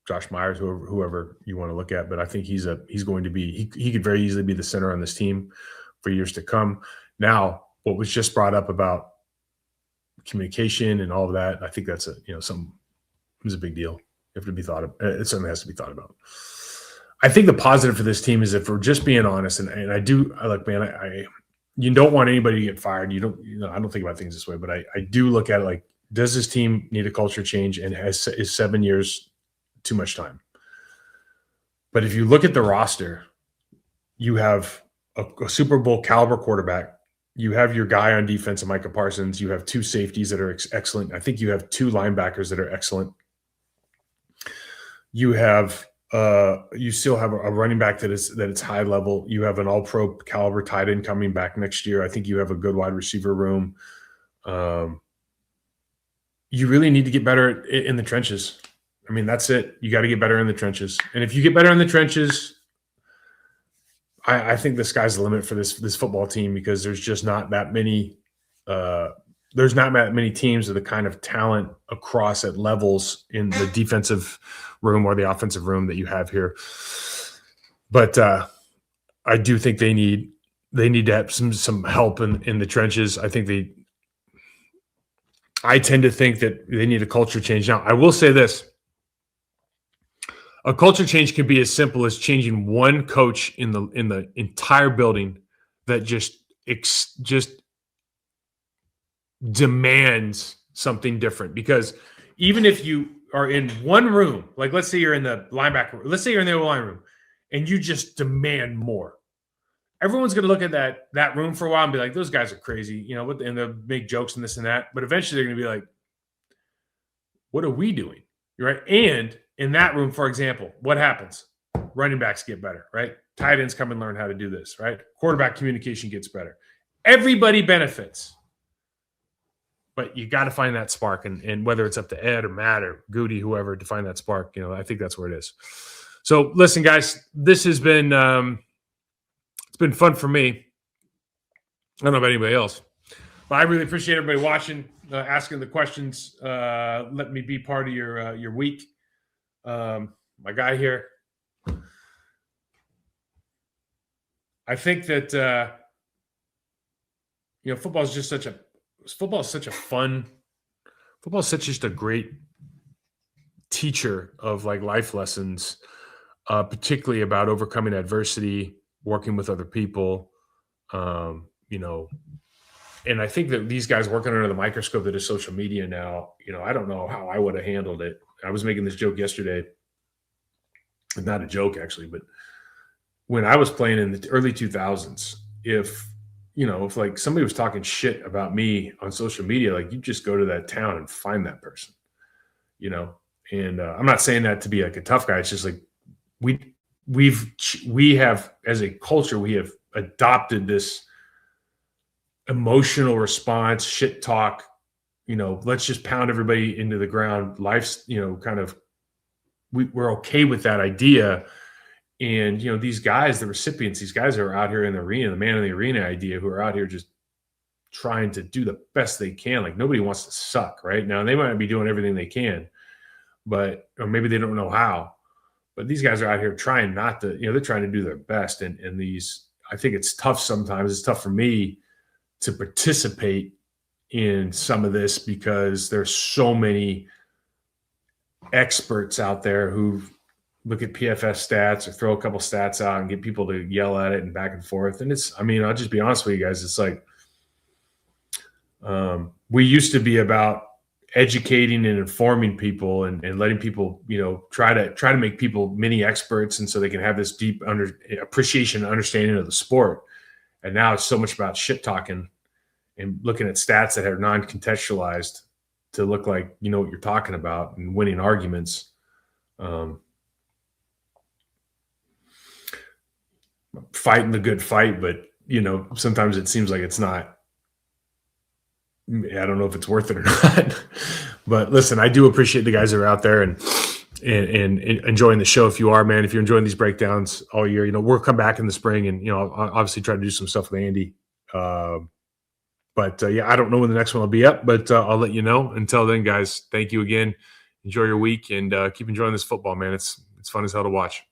Josh Myers, whoever you want to look at. But I think he's going to be he could very easily be the center on this team for years to come. Now, what was just brought up about communication and all of that, I think that's it's a big deal. You have to be thought of. It certainly has to be thought about. I think the positive for this team is, if we're just being honest, and I look, man, you don't want anybody to get fired. I don't think about things this way, but I do look at it like, does this team need a culture change, and is 7 years too much time? But if you look at the roster, you have a Super Bowl caliber quarterback. You have your guy on defense, Micah Parsons. You have two safeties that are excellent. I think you have two linebackers that are excellent. You have you still have a running back that it's high level. You have an All-Pro caliber tight end coming back next year. I think you have a good wide receiver room. You really need to get better in the trenches. I mean, that's it. You got to get better in the trenches. And if you get better in the trenches, I think the sky's the limit for this football team, because there's just not that many. There's not that many teams with the kind of talent across at levels in the defensive room or the offensive room that you have here. But I do think they need to have some help in the trenches. I tend to think that they need a culture change. Now, I will say this. A culture change can be as simple as changing one coach in the entire building that just demands something different. Because even if you are in one room, like let's say you're in the linebacker room, let's say you're in the O-line room, and you just demand more, everyone's going to look at that room for a while and be like, those guys are crazy, and they'll make jokes and this and that. But eventually they're going to be like, what are we doing? Right? And in that room, for example, what happens? Running backs get better, right? Tight ends come and learn how to do this, right? Quarterback communication gets better. Everybody benefits. But you got to find that spark, and whether it's up to Ed or Matt or Goody, whoever, to find that spark, I think that's where it is. So listen, guys, this has been it's been fun for me. I don't know about anybody else, but I really appreciate everybody watching, asking the questions. Let me be part of your week. My guy here. I think that football is just just a great teacher of like life lessons, particularly about overcoming adversity, working with other people, and I think that these guys working under the microscope that is social media now, I don't know how I would have handled it. I was making this joke yesterday, not a joke actually, but when I was playing in the early 2000s, if like somebody was talking shit about me on social media, like you just go to that town and find that person, and I'm not saying that to be like a tough guy. It's just like we have, as a culture, we have adopted this emotional response, shit talk, let's just pound everybody into the ground. Life's, kind of, we're okay with that idea. And, these guys, the recipients, these guys who are out here in the arena, the man in the arena idea, who are out here just trying to do the best they can. Like, nobody wants to suck, right? Now, they might be doing everything they can, or maybe they don't know how. But these guys are out here trying not to, they're trying to do their best. And I think it's tough sometimes. It's tough for me to participate in some of this because there's so many experts out there who look at PFF stats or throw a couple stats out and get people to yell at it and back and forth. And I'll just be honest with you guys. It's like, we used to be about educating and informing people and letting people, try to make people mini experts. And so they can have this deep appreciation and understanding of the sport. And now it's so much about shit talking and looking at stats that are non-contextualized to look like, what you're talking about and winning arguments. Fighting the good fight, but, sometimes it seems like it's not. I don't know if it's worth it or not. But listen, I do appreciate the guys that are out there and enjoying the show. If you are, man, if you're enjoying these breakdowns all year, we'll come back in the spring and, I'll obviously try to do some stuff with Andy. But I don't know when the next one will be up, but I'll let you know. Until then, guys, thank you again. Enjoy your week and keep enjoying this football, man. It's fun as hell to watch.